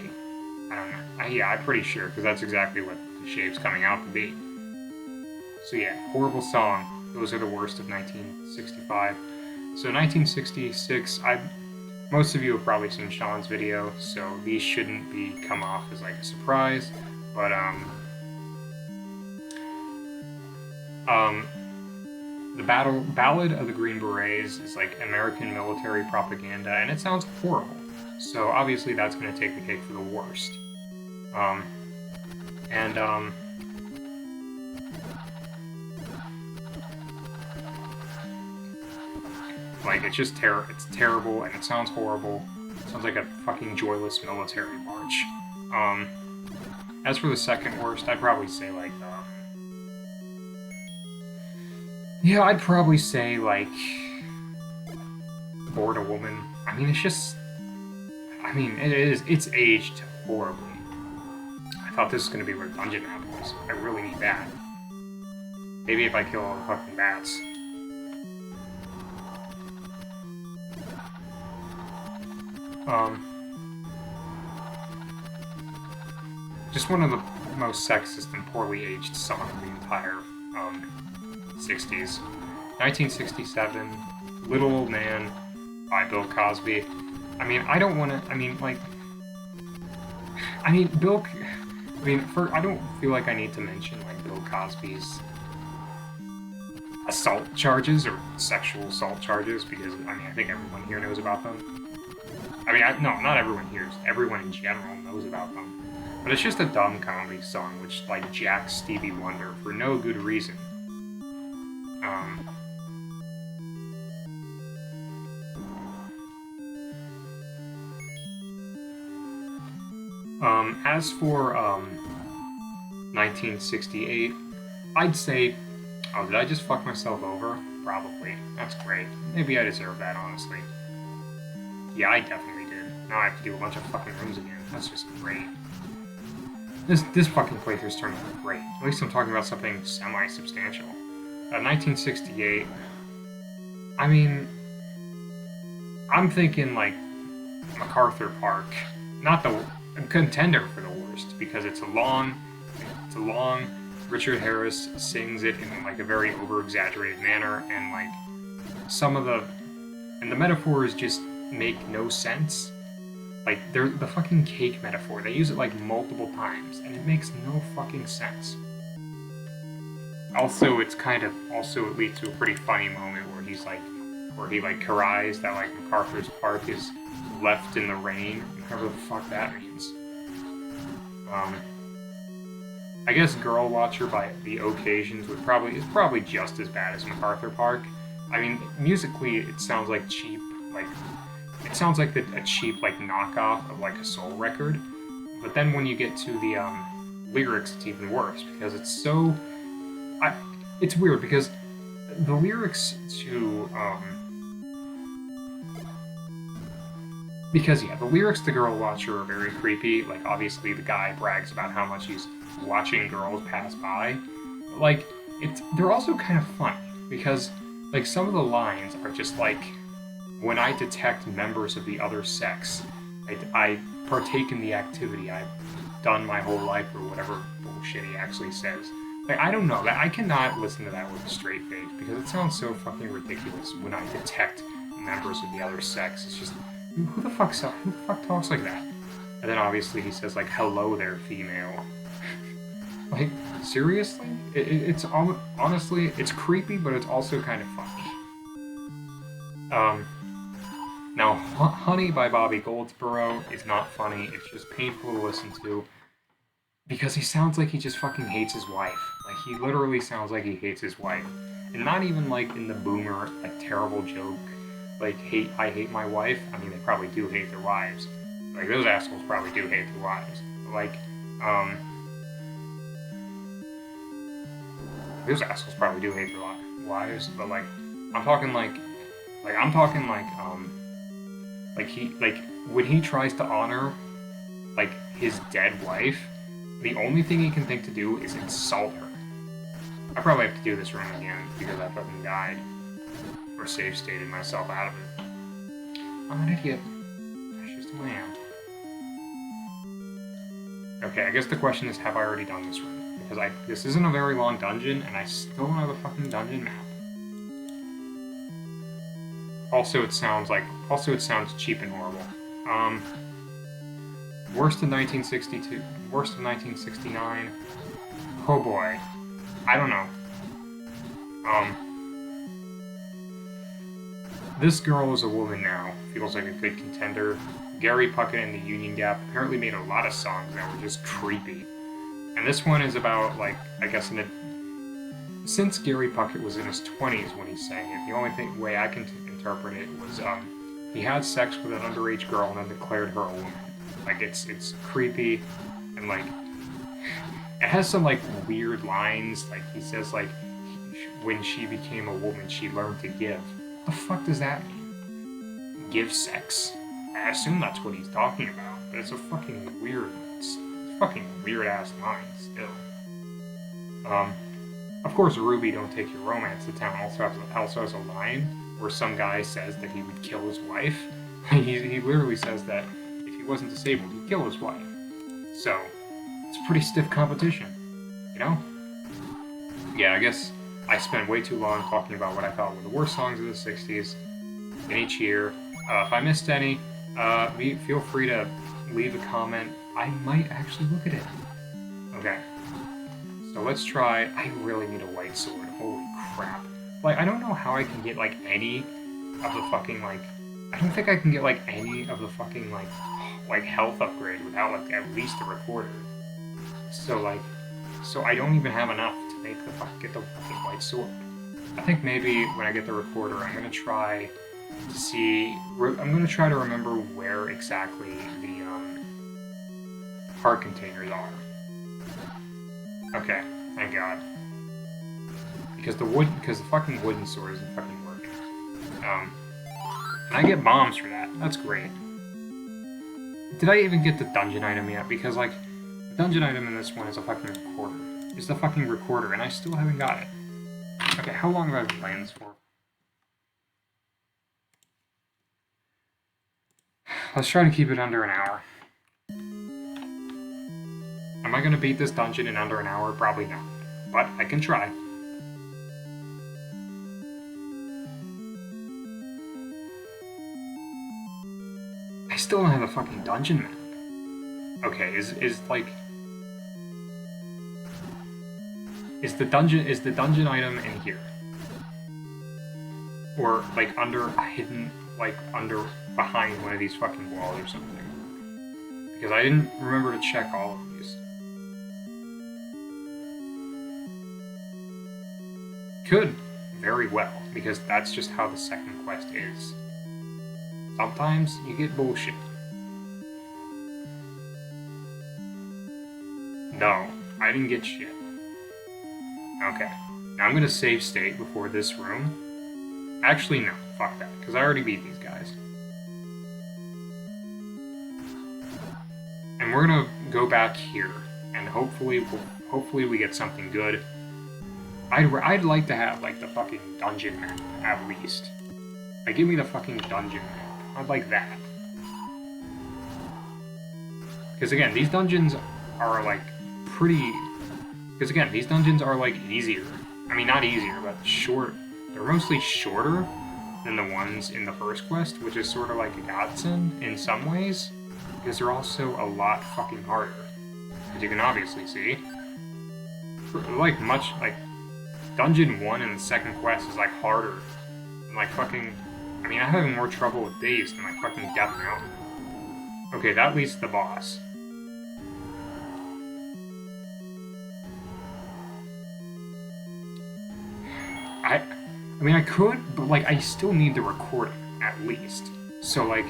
I don't know. Yeah, I'm pretty sure, because that's exactly what the shape's coming out to be. So yeah, horrible song. Those are the worst of 1965. So 1966, Most of you have probably seen Sean's video, so these shouldn't come off as like a surprise, but the Ballad of the Green Berets is like American military propaganda, and it sounds horrible. So obviously that's going to take the cake for the worst. Like, it's just it's terrible, and it sounds horrible. It sounds like a fucking joyless military march. As for the second worst, I'd probably say, like, yeah, I'd probably say, like, Bored a Woman. I mean, it's just... I mean, it's aged horribly. I thought this was going to be where Dungeon Map was. I really need that. Maybe if I kill all the fucking bats. Just one of the most sexist and poorly aged song of the entire 60s. 1967, Little Old Man by Bill Cosby. I mean, I don't want to, I mean, like, I mean, I don't feel like I need to mention, like, Bill Cosby's assault charges, or sexual assault charges, because, I mean, I think everyone here knows about them. I mean, no, not everyone here, everyone in general knows about them. But it's just a dumb comedy song, which, like, jacks Stevie Wonder for no good reason. As for, 1968, I'd say... Oh, did I just fuck myself over? Probably. That's great. Maybe I deserve that, honestly. Yeah, I definitely did. Now I have to do a bunch of fucking rooms again. That's just great. This fucking playthrough's turned out great. At least I'm talking about something semi-substantial. 1968... I mean... I'm thinking, like, MacArthur Park. Not the contender for the worst, because it's a long... Richard Harris sings it in, like, a very over-exaggerated manner, and, like, some of the... And the metaphors just make no sense. Like, the fucking cake metaphor, they use it, like, multiple times, and it makes no fucking sense. Also, it's kind of... Also, it leads to a pretty funny moment where he's, like... Where he, like, cries that, like, MacArthur's Park is left in the rain, whatever the fuck that means. I guess Girl Watcher by The Occasions is probably just as bad as MacArthur Park. I mean, musically, it sounds like cheap, like... It sounds like a cheap, like, knockoff of, like, a soul record. But then when you get to the, lyrics, it's even worse, because it's so... It's weird, because the lyrics to, Because, yeah, the lyrics to Girl Watcher are very creepy. Like, obviously, the guy brags about how much he's watching girls pass by. But, like, they're also kind of funny, because, like, some of the lines are just like, when I detect members of the other sex, I partake in the activity I've done my whole life, or whatever bullshit he actually says. Like, I don't know, I cannot listen to that with a straight face, because it sounds so fucking ridiculous when I detect members of the other sex. It's just... Who the fuck talks like that? And then obviously he says, like, hello there, female. Like, seriously? It's honestly, it's creepy, but it's also kind of funny. Now, Honey by Bobby Goldsboro is not funny, it's just painful to listen to. Because he sounds like he just fucking hates his wife. Like, he literally sounds like he hates his wife. And not even, like, in the boomer, like, terrible joke. Like, I hate my wife. I mean, they probably do hate their wives. Like, those assholes probably do hate their wives. But, like, those assholes probably do hate their wives. But, like, I'm talking, like, when he tries to honor, like, his dead wife, the only thing he can think to do is insult her. I probably have to do this run again, because I fucking died. Or save stated myself out of it. I'm an idiot. That's just who I am. Okay, I guess the question is, have I already done this run? Because this isn't a very long dungeon, and I still don't have a fucking dungeon map. Also, it sounds cheap and horrible. Um, worst of 1962, worst of 1969. Oh boy, I don't know. This girl is a woman now. Feels like a good contender. Gary Puckett and the Union Gap apparently made a lot of songs that were just creepy. And this one is about, like, I guess since Gary Puckett was in his 20s when he sang it, the only way I can interpret it was he had sex with an underage girl and then declared her a woman. Like, it's creepy, and like it has some like weird lines. Like, he says like, when she became a woman, she learned to give. What the fuck does that mean? Give sex? I assume that's what he's talking about, but it's a fucking weird ass line still. Of course, Ruby Don't Take Your Romance to Town also has a line where some guy says that he would kill his wife. he literally says that if he wasn't disabled, he'd kill his wife. So, it's pretty stiff competition, you know? Yeah, I guess I spent way too long talking about what I thought were the worst songs of the 60s in each year. If I missed any, feel free to leave a comment. I might actually look at it. Okay. So let's try. I really need a white sword. Holy crap. Like, I don't know how I can get, like, any of the fucking, like... I don't think I can get, like, any of the fucking, like health upgrade without, like, at least a recorder. So, like... So I don't even have enough to make get the fucking white sword. I think maybe when I get the recorder, I'm gonna try to see... I'm gonna try to remember where exactly the, heart containers are. Okay, thank God. Because the fucking wooden sword isn't fucking working. And I get bombs for that. That's great. Did I even get the dungeon item yet? Because, like, the dungeon item in this one is a fucking recorder. It's the fucking recorder, and I still haven't got it. Okay, how long have I been playing this for? Let's try to keep it under an hour. Am I gonna beat this dungeon in under an hour? Probably not. But I can try. I still don't have a fucking dungeon map. Okay, is the dungeon item in here? Or, like, under a hidden, like, behind one of these fucking walls or something? Because I didn't remember to check all of these. Could very well, because that's just how the second quest is. Sometimes you get bullshit. No, I didn't get shit. Okay, now I'm gonna save state before this room. Actually, no, fuck that, because I already beat these guys. And we're gonna go back here, and hopefully we get something good. I'd like to have, like, the fucking dungeon map, at least. Like, give me the fucking dungeon map. I'd like that. Because, again, these dungeons are, like, pretty... Because, again, these dungeons are, like, easier. I mean, not easier, but short. They're mostly shorter than the ones in the first quest, which is sort of like a godsend in some ways. Because they're also a lot fucking harder. As you can obviously see. Like, Dungeon 1 in the second quest is, like, harder than, like, fucking... I mean, I'm having more trouble with these than, like, fucking Death Mountain. Okay, that leads to the boss. I mean, I could, but, like, I still need the recorder, at least. So, like,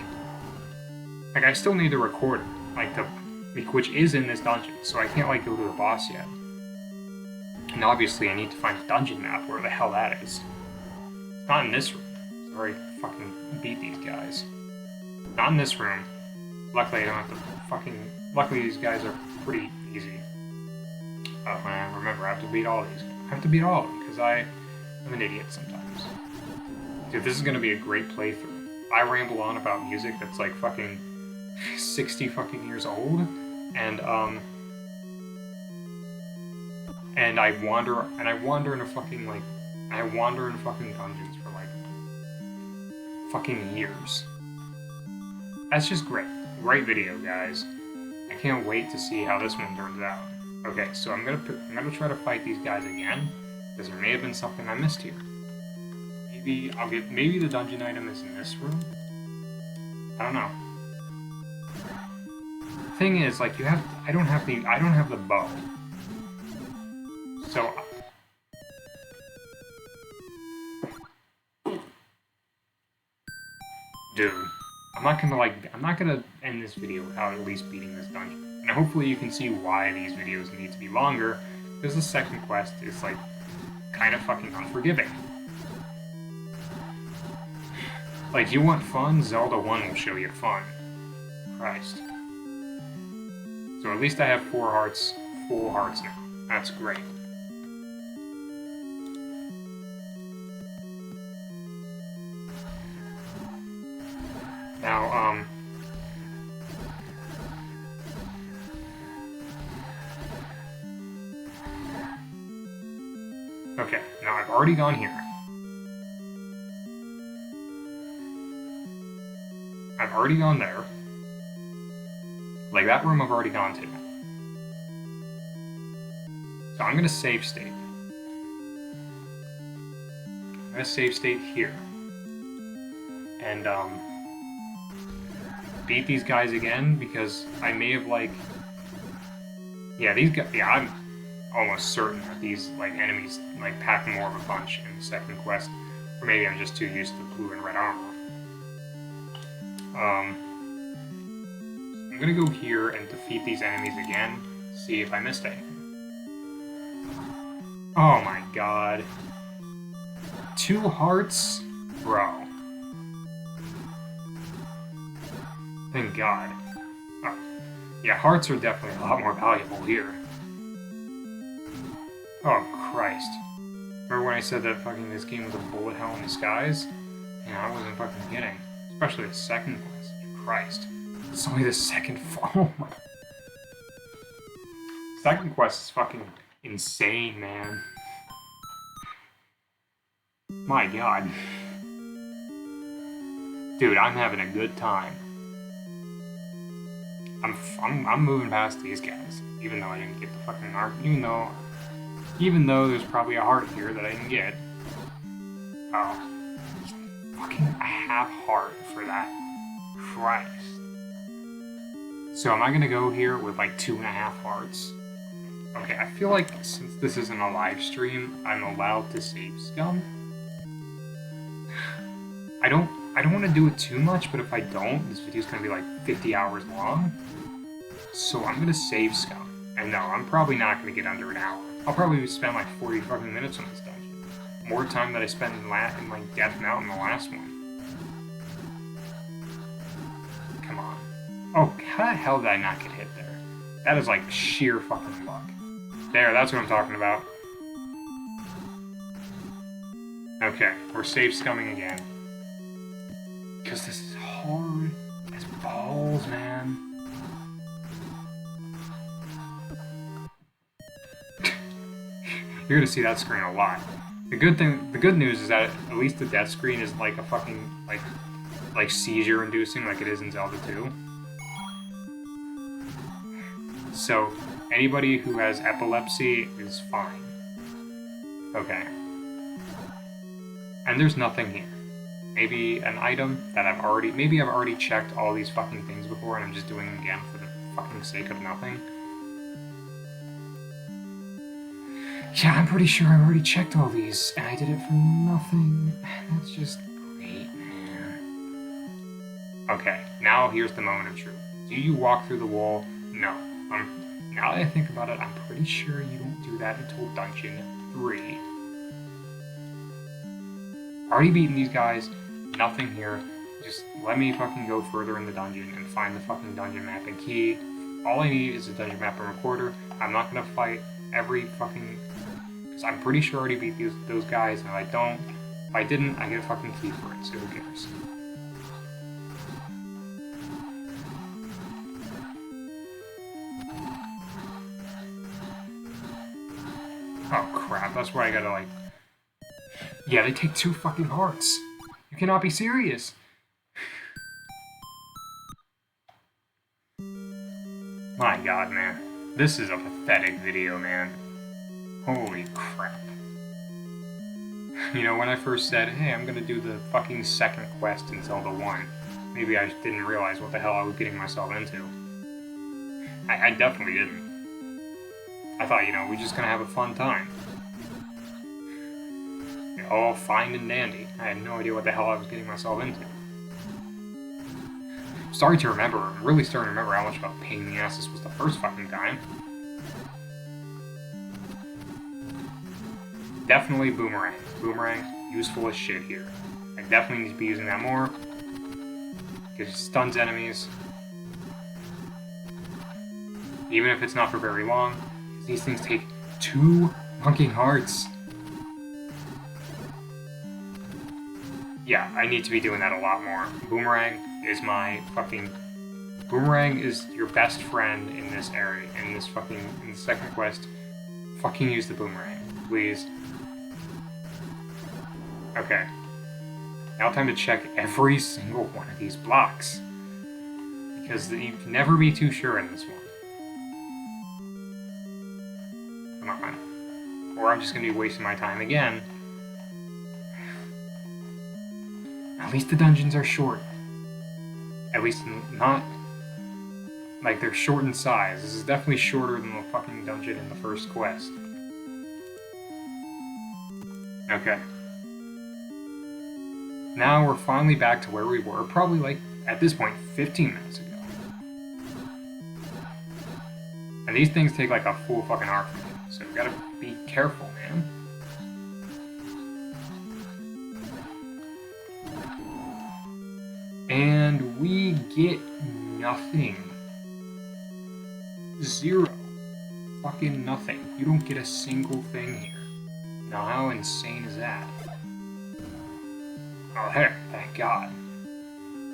I still need the recorder, like, which is in this dungeon, so I can't, like, go to the boss yet. And obviously I need to find a dungeon map, where the hell that is. It's not in this room. I already fucking beat these guys. Not in this room. Luckily I don't have to fucking... Luckily these guys are pretty easy. Oh man, remember, I have to beat all these. I have to beat all of them, because I'm an idiot sometimes. Dude, this is gonna be a great playthrough. I ramble on about music that's like fucking 60 fucking years old, and I wander in a fucking, like, I wander in fucking dungeons for, like, fucking years. That's just great. Great video, guys. I can't wait to see how this one turns out. Okay, so I'm gonna try to fight these guys again, because there may have been something I missed here. Maybe the dungeon item is in this room? I don't know. Thing is, like, I don't have the bow. So dude, I'm not gonna end this video without at least beating this dungeon. And hopefully you can see why these videos need to be longer, because the second quest is, like, kind of fucking unforgiving. Like, you want fun? Zelda 1 will show you fun. Christ. So at least I have 4 hearts, full hearts now. That's great. Now, okay, now I've already gone here. I've already gone there. Like, that room I've already gone to. So I'm gonna save state. I'm gonna save state here. And, beat these guys again, because I may have, like... Yeah, these guys... Yeah, I'm almost certain that these, like, enemies, like, pack more of a punch in the second quest. Or maybe I'm just too used to blue and red armor. I'm gonna go here and defeat these enemies again, see if I missed anything. Oh my god. 2 hearts? Bro. Thank god. Oh. Yeah, hearts are definitely a lot more valuable here. Oh, Christ. Remember when I said that fucking this game was a bullet hell in disguise? Yeah, I wasn't fucking kidding. Especially the second quest. Christ. It's only the second... Oh my... Second quest is fucking insane, man. My god. Dude, I'm having a good time. I'm moving past these guys, even though I didn't get the fucking heart. Even though there's probably a heart here that I didn't get. Oh, fucking a half heart for that. Christ. So am I gonna go here with like 2.5 hearts? Okay, I feel like since this isn't a live stream, I'm allowed to save scum. I don't want to do it too much, but if I don't, this video's gonna be like 50 hours long. So I'm gonna save scum. And no, I'm probably not gonna get under an hour. I'll probably spend like 40 fucking minutes on this dungeon. More time than I spent in like Death Mountain, the last one. Come on. Oh, how the hell did I not get hit there? That is like sheer fucking luck. There, that's what I'm talking about. Okay, we're safe scumming again. Because this is hard as balls, man. You're gonna see that screen a lot. The good news is that at least the death screen is like a fucking like seizure inducing like it is in Zelda 2. So anybody who has epilepsy is fine. Okay. And there's nothing here. Maybe an item that maybe I've already checked all these fucking things before and I'm just doing them again for the fucking sake of nothing. Yeah, I'm pretty sure I already checked all these, and I did it for nothing. That's just great, man. Okay, now here's the moment of truth. Do you walk through the wall? No. Now that I think about it, I'm pretty sure you don't do that until Dungeon 3. Already beaten these guys, nothing here. Just let me fucking go further in the dungeon and find the fucking dungeon map and key. All I need is a dungeon map and recorder. I'm not gonna fight every fucking... Because I'm pretty sure I already beat those guys, and if I don't, if I didn't, I get a fucking key for it, so who cares? Oh crap, that's where I gotta like... Yeah, they take 2 fucking hearts. You cannot be serious. My god, man. This is a pathetic video, man. Holy crap. You know, when I first said, hey, I'm gonna do the fucking second quest in Zelda 1, maybe I didn't realize what the hell I was getting myself into. I definitely didn't. I thought, you know, we're just gonna have a fun time. All fine and dandy. I had no idea what the hell I was getting myself into. I'm really starting to remember how much of a pain in the ass this was the first fucking time. Definitely boomerang. Boomerang, useful as shit here. I definitely need to be using that more. Because it stuns enemies. Even if it's not for very long. These things take 2 fucking hearts. Yeah, I need to be doing that a lot more. Boomerang is my fucking... Boomerang is your best friend in this area, in the second quest. Fucking use the boomerang, please. Okay. Now time to check every single one of these blocks. Because you can never be too sure in this one. Come on. Or I'm just gonna be wasting my time again. At least the dungeons are short. At least not... Like, they're short in size. This is definitely shorter than the fucking dungeon in the first quest. Okay. Now we're finally back to where we were, probably like, at this point, 15 minutes ago. And these things take like a full fucking hour from me, so we gotta be careful, man. And we get nothing. 0. Fucking nothing. You don't get a single thing here. Now how insane is that? Oh, there. Thank God.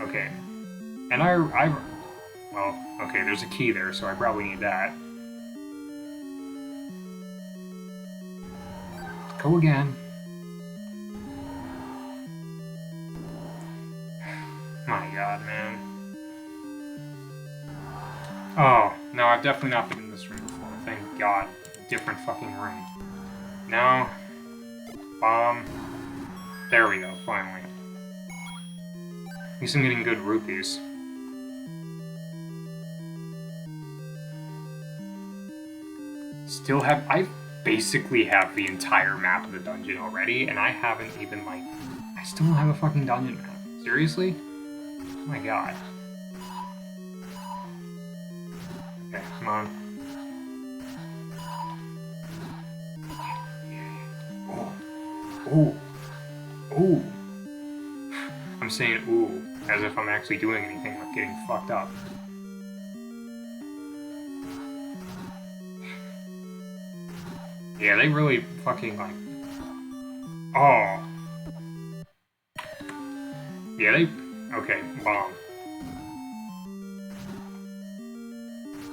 Okay. And well, okay, there's a key there, so I probably need that. Go again. My God, man. Oh, no, I've definitely not been in this room before. Thank God. Different fucking room. Now, bomb. There we go, finally. At least I'm getting good rupees. I basically have the entire map of the dungeon already, and I haven't even, like, I still don't have a fucking dungeon map. Seriously? Oh my God. Okay, come on. Oh. Ooh. Ooh. I'm saying ooh, as if I'm actually doing anything like getting fucked up. Yeah, they really fucking like... Oh. Yeah, they... Okay, bomb.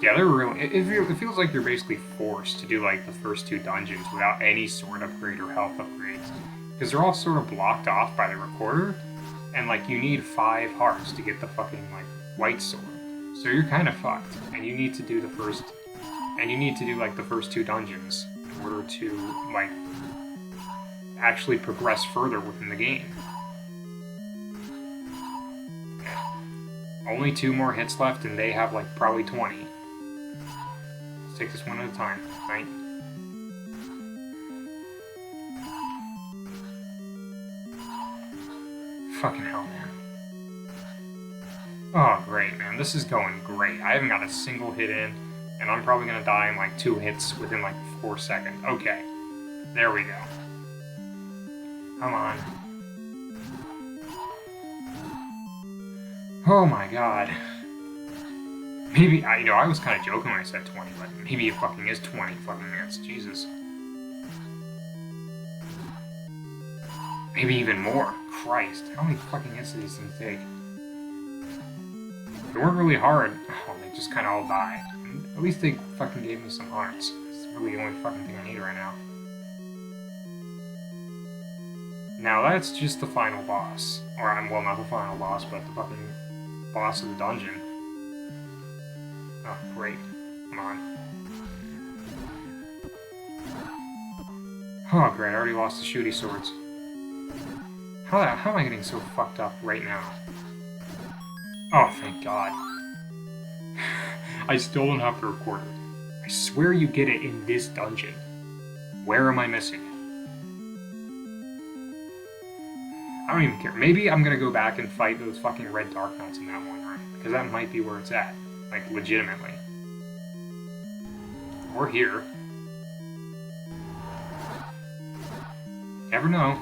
Yeah, they're really... It feels like you're basically forced to do like the first 2 dungeons without any sword upgrade or health upgrades. Because they're all sort of blocked off by the recorder, and like you need 5 hearts to get the fucking like white sword. So you're kind of fucked, and you need to do the first... And you need to do like the first 2 dungeons in order to like actually progress further within the game. Only 2 more hits left, and they have like probably 20. Let's take this one at a time, right? Fucking hell, man. Oh, great, man. This is going great. I haven't got a single hit in, and I'm probably gonna die in like 2 hits within like 4 seconds. Okay. There we go. Come on. Oh my God. Maybe, I was kind of joking when I said 20, but maybe it fucking is 20 fucking minutes. Jesus. Maybe even more. Christ. How many fucking hits do these things take? They weren't really hard. Oh, they just kind of all died. At least they fucking gave me some hearts. It's really the only fucking thing I need right now. Now that's just the final boss. Or, well, not the final boss, but the fucking boss of the dungeon. Oh, great. Come on. Oh, great. I already lost the shooty swords. How am I getting so fucked up right now? Oh, thank God. I still don't have to record it. I swear you get it in this dungeon. Where am I missing it? I don't even care. Maybe I'm gonna go back and fight those fucking red dark knights in that one room. Because that might be where it's at. Like, legitimately. Or here. Never know.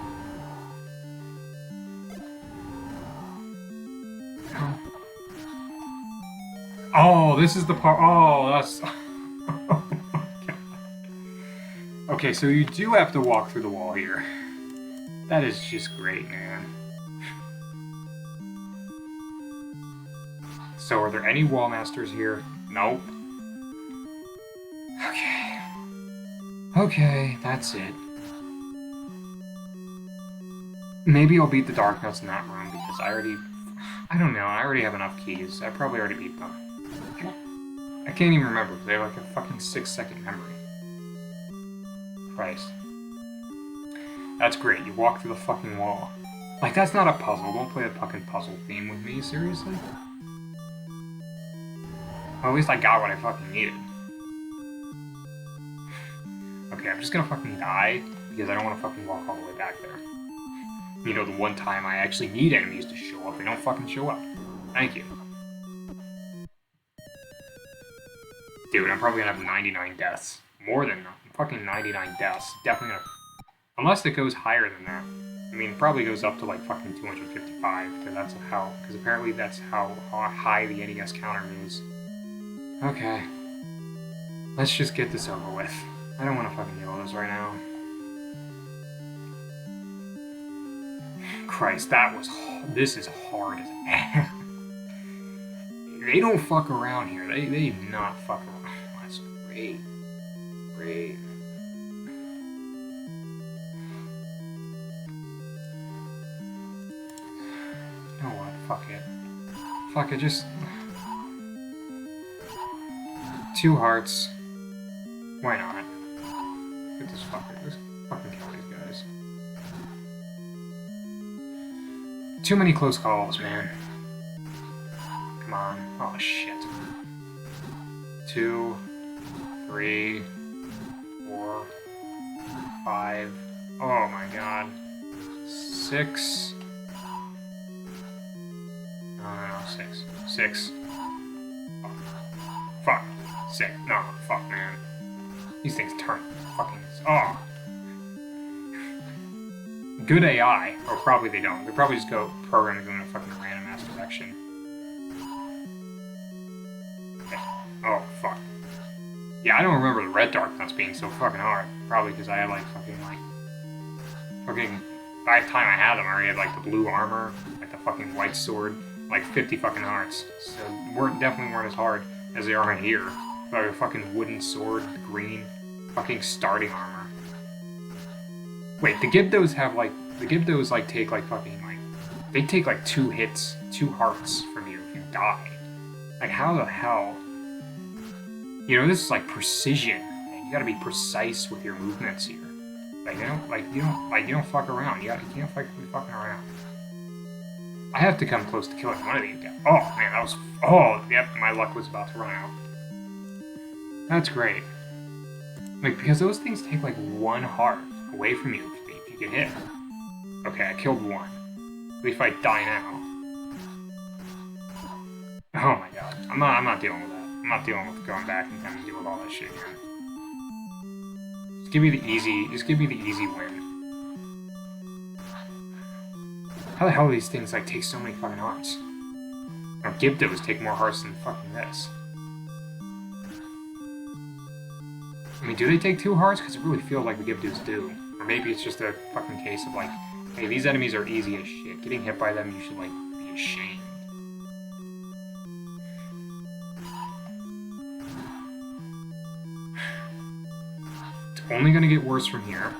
Oh, this is the part. Oh, that's. Oh my God. Okay, so you do have to walk through the wall here. That is just great, man. So, are there any wall masters here? Nope. Okay. Okay, that's it. Maybe I'll beat the Dark Knights in that room because I don't know, I already have enough keys. I probably already beat them. I can't even remember. They have like a fucking 6-second memory. Christ. That's great. You walk through the fucking wall. Like, that's not a puzzle. Don't play a fucking puzzle theme with me, seriously? Well, at least I got what I fucking needed. Okay, I'm just gonna fucking die because I don't want to fucking walk all the way back there. You know, the one time I actually need enemies to show up, they don't fucking show up. Thank you. Dude, I'm probably gonna have 99 deaths. More than fucking 99 deaths. Definitely gonna... Unless it goes higher than that. I mean, it probably goes up to like fucking 255, because that's how... Because apparently that's how high the NES counter moves. Okay. Let's just get this over with. I don't want to fucking deal with this right now. Christ, that was... This is hard as ass. They don't fuck around here. They do not fuck around. That's great. Great. You know what? Fuck it. Fuck it, just... 2 hearts. Why not? Get this fucker. Just fucking kill these guys. Too many close calls, man. Come on. Oh, shit. 2, 3, 4, 5. Oh my God. 6. No, 6. 6. Oh, fuck. 6. No, fuck, man. These things turn fucking... Oh. Good AI. Or probably they don't. They probably just go program to go in a fucking random ass direction. Okay. Oh, fuck. Yeah, I don't remember the red dark knights being so fucking hard. Probably because I had like fucking like... Fucking... By the time I had them, I already had like the blue armor, like the fucking white sword, like 50 fucking hearts. So definitely weren't as hard as they are in here. Like a fucking wooden sword, green, fucking starting armor. Wait, the Gibdos have like... The Gibdos like take like fucking like... They take like 2 hits, 2 hearts from you if you die. Like how the hell... You know, this is like precision. Man. You gotta be precise with your movements here. Like you don't fuck around. You can't fucking around. I have to come close to killing one of these guys. Oh man, that was... Oh, yep, my luck was about to run out. That's great. Like, because those things take like 1 heart away from you if you get hit. Okay, I killed 1. At least if I die now. Oh my God. I'm not dealing with that. I'm not dealing with going back and having to deal with all that shit again. Just give me the easy win. How the hell do these things like take so many fucking hearts? Or Gibdos take more hearts than fucking this. I mean, do they take 2 hearts? Because it really feels like the Gibdos do. Or maybe it's just a fucking case of like, hey, these enemies are easy as shit. Getting hit by them, you should like be ashamed. It's only gonna get worse from here.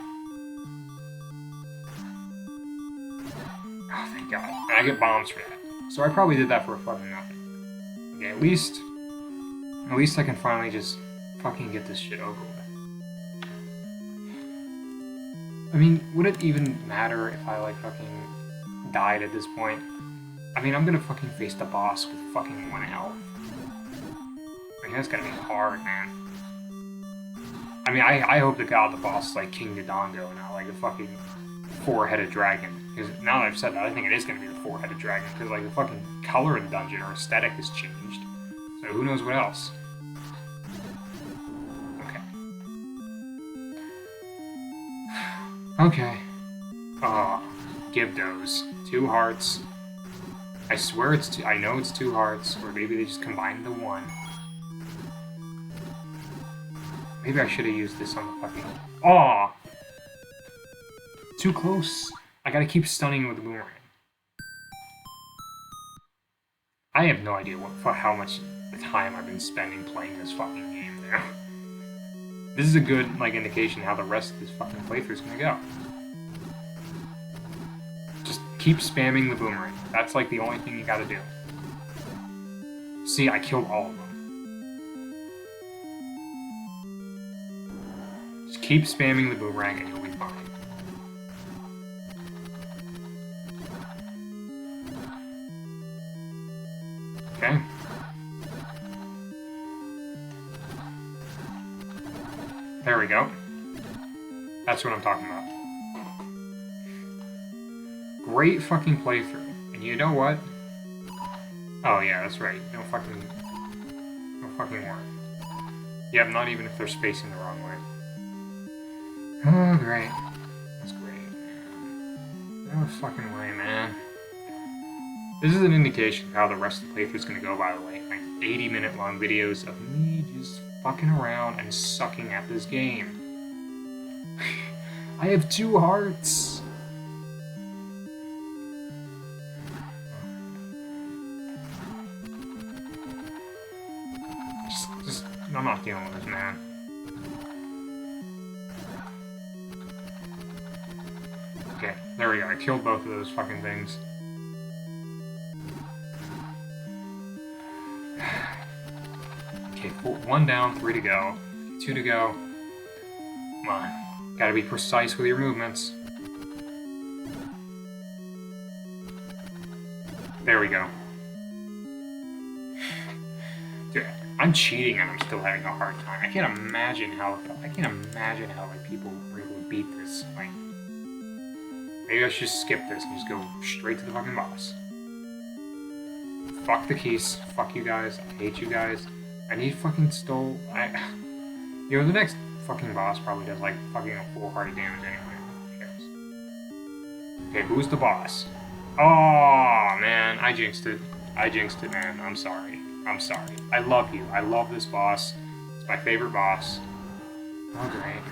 Oh, thank God. And I get bombs for that. So I probably did that for fucking nothing. Okay, at least At least I can finally just fucking get this shit over with. I mean, would it even matter if I, like, fucking died at this point? I mean, I'm gonna fucking face the boss with fucking 1 health. I mean, that's gonna be hard, man. I mean, I hope to God the boss is like King Dodongo, not like a fucking 4-headed dragon. Because now that I've said that, I think it is gonna be the 4-headed dragon. Because, like, the fucking color of the dungeon or aesthetic has changed. So who knows what else? Okay. Oh, give those 2 hearts. I swear it's 2. I know it's 2 hearts, or maybe they just combined into 1. Maybe I should have used this on the fucking. Oh, too close. I gotta keep stunning with the boomerang. I have no idea how much time I've been spending playing this fucking game there. This is a good, like, indication how the rest of this fucking playthrough is gonna go. Just keep spamming the boomerang. That's, like, the only thing you gotta do. See, I killed all of them. Just keep spamming the boomerang and you'll be fine. Okay. There we go. That's what I'm talking about. Great fucking playthrough. And you know what? Oh yeah, that's right. No fucking worry. Yeah, not even if they're spacing the wrong way. Oh, great. That's great, man. No fucking way, man. This is an indication of how the rest of the playthrough is gonna go, by the way. Like 80-minute long videos of me just fucking around and sucking at this game. I have 2 hearts. I'm not dealing with this, man. Okay, there we go. I killed both of those fucking things. Okay, 1 down, 3 to go. 2 to go. Come on. Gotta be precise with your movements. There we go. Dude, I'm cheating and I'm still having a hard time. I can't imagine how like people were able to beat this. Like, maybe I should just skip this and just go straight to the fucking boss. Fuck the keys. Fuck you guys. I hate you guys. I need fucking stole. You know, the next fucking boss probably does like fucking a full hearty damage anyway. Who cares? Okay, who's the boss? Oh man, I jinxed it. I jinxed it, man. I'm sorry. I'm sorry. I love you. I love this boss. It's my favorite boss. Oh great.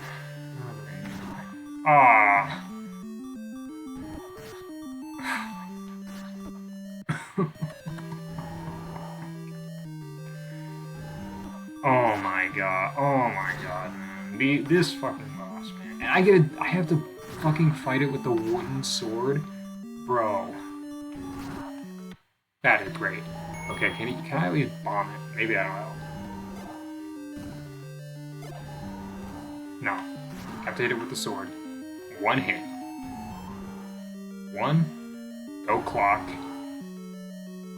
Oh great. Ah. Oh my god. Oh my god, man. This fucking boss, man. And I have to fucking fight it with the wooden sword? Bro. That is great. Okay, can I at least bomb it? Maybe I don't know. No. I have to hit it with the sword. 1 hit. 1. Go clock.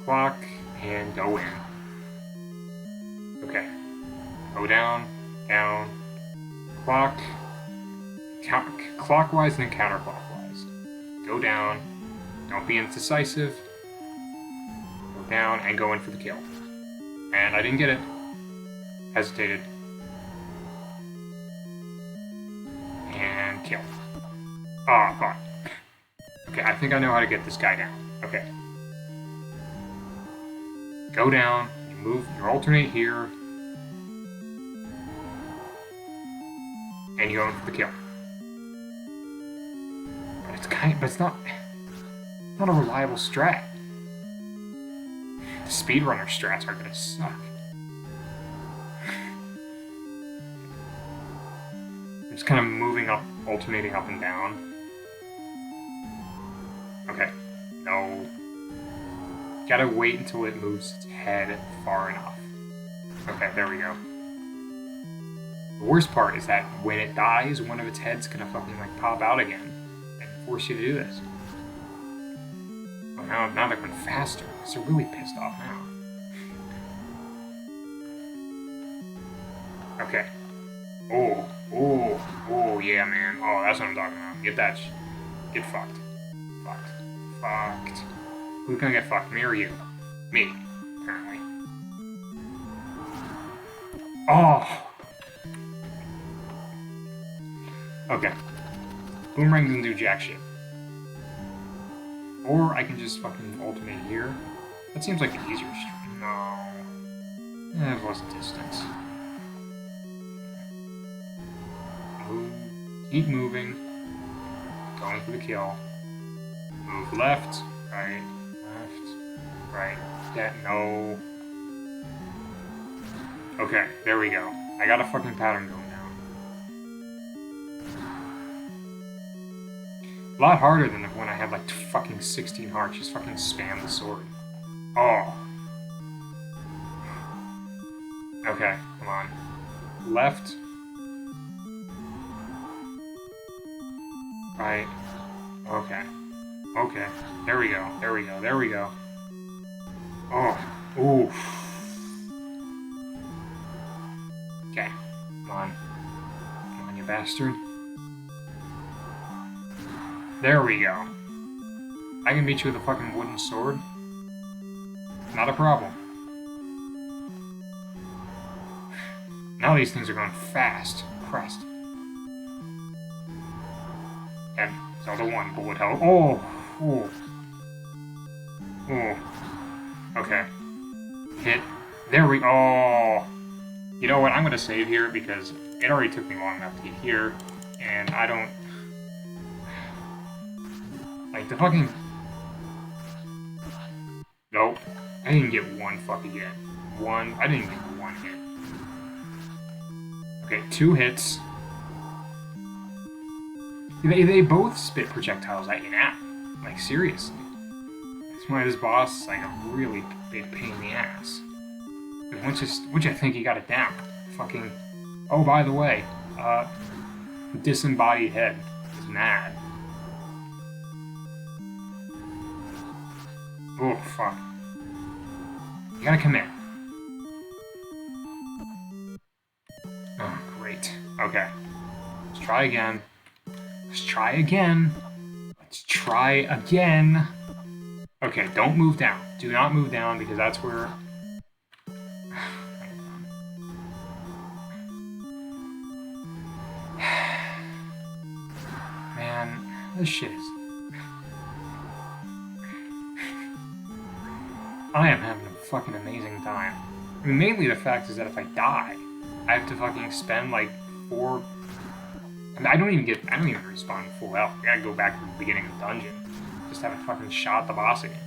Clock, and go in. Okay. Go down, down, clock, clockwise and then counterclockwise. Go down, don't be indecisive, go down and go in for the kill. And I didn't get it. Hesitated. And kill. Oh, fuck. Okay, I think I know how to get this guy down. Okay. Go down, you move, you alternate here, and you go in for the kill. But it's not a reliable strat. The speedrunner strats are gonna suck. I'm just kind of moving up, alternating up and down. Okay, no. Gotta wait until it moves its head far enough. Okay, there we go. The worst part is that when it dies, one of its heads gonna fucking like pop out again and force you to do this. Oh, now they're going faster. So they're really pissed off now. Okay. Oh, yeah, man. Oh, that's what I'm talking about. Get that get fucked. Fucked. Who's gonna get fucked? Me or you? Me, apparently. Oh! Okay. Boomerang doesn't do jack shit. Or I can just fucking alternate here. That seems like the easier stream. No. It was distance. Keep moving. Going for the kill. Move left, right, yeah, no. Okay, there we go. I got a fucking pattern going now. A lot harder than when I had like fucking 16 hearts. Just fucking spam the sword. Oh. Okay, come on. Left. Right. Okay. Okay. There we go. Oh. Ooh. Okay. Come on. Come on, you bastard. There we go. I can beat you with a fucking wooden sword. Not a problem. Now these things are going fast. Christ. And Zelda 1 bullet hell. Oh. Okay. Hit. There we go. Oh. You know what? I'm gonna save here because it already took me long enough to get here, and I don't like the fucking. Nope. I didn't get one fucking hit. I didn't get one hit. Okay, 2 hits. They both spit projectiles at you now. Like, seriously. That's why this boss is like a really big pain in the ass. Once you think you got it down, fucking. Oh, by the way, disembodied head is mad. Oh, fuck. You gotta commit. Oh, great. Okay. Let's try again. Okay, don't move down. Do not move down because that's where... Man, this shit is... I am having a fucking amazing time. I mean, mainly the fact is that if I die, I have to fucking spend like 4... I mean, I don't even respawn full health. I gotta go back to the beginning of the dungeon. Just haven't fucking shot the boss again.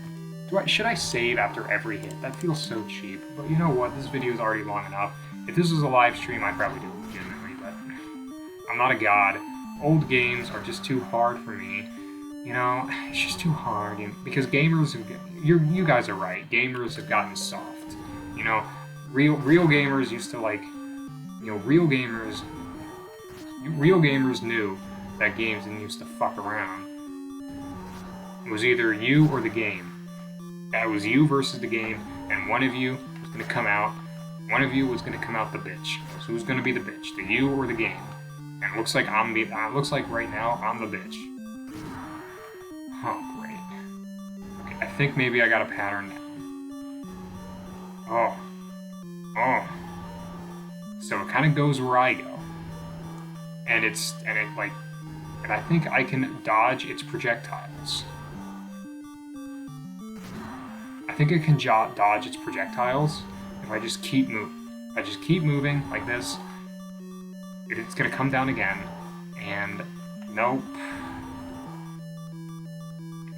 Should I save after every hit? That feels so cheap. But you know what? This video is already long enough. If this was a live stream, I'd probably do it legitimately, but I'm not a god. Old games are just too hard for me. You know, it's just too hard. Because gamers have... You guys are right. Gamers have gotten soft. You know, real gamers used to like... You know, real gamers knew that games didn't used to fuck around. It was either you or the game. That was you versus the game, and one of you was gonna come out. One of you was gonna come out the bitch. So who's gonna be the bitch? The you or the game? And it looks like looks like right now I'm the bitch. Oh great. Okay, I think maybe I got a pattern now. Oh. So it kind of goes where I go. And I think I can dodge its projectiles. I think I can dodge its projectiles if I just keep moving. If I just keep moving like this, it's gonna come down again. And nope.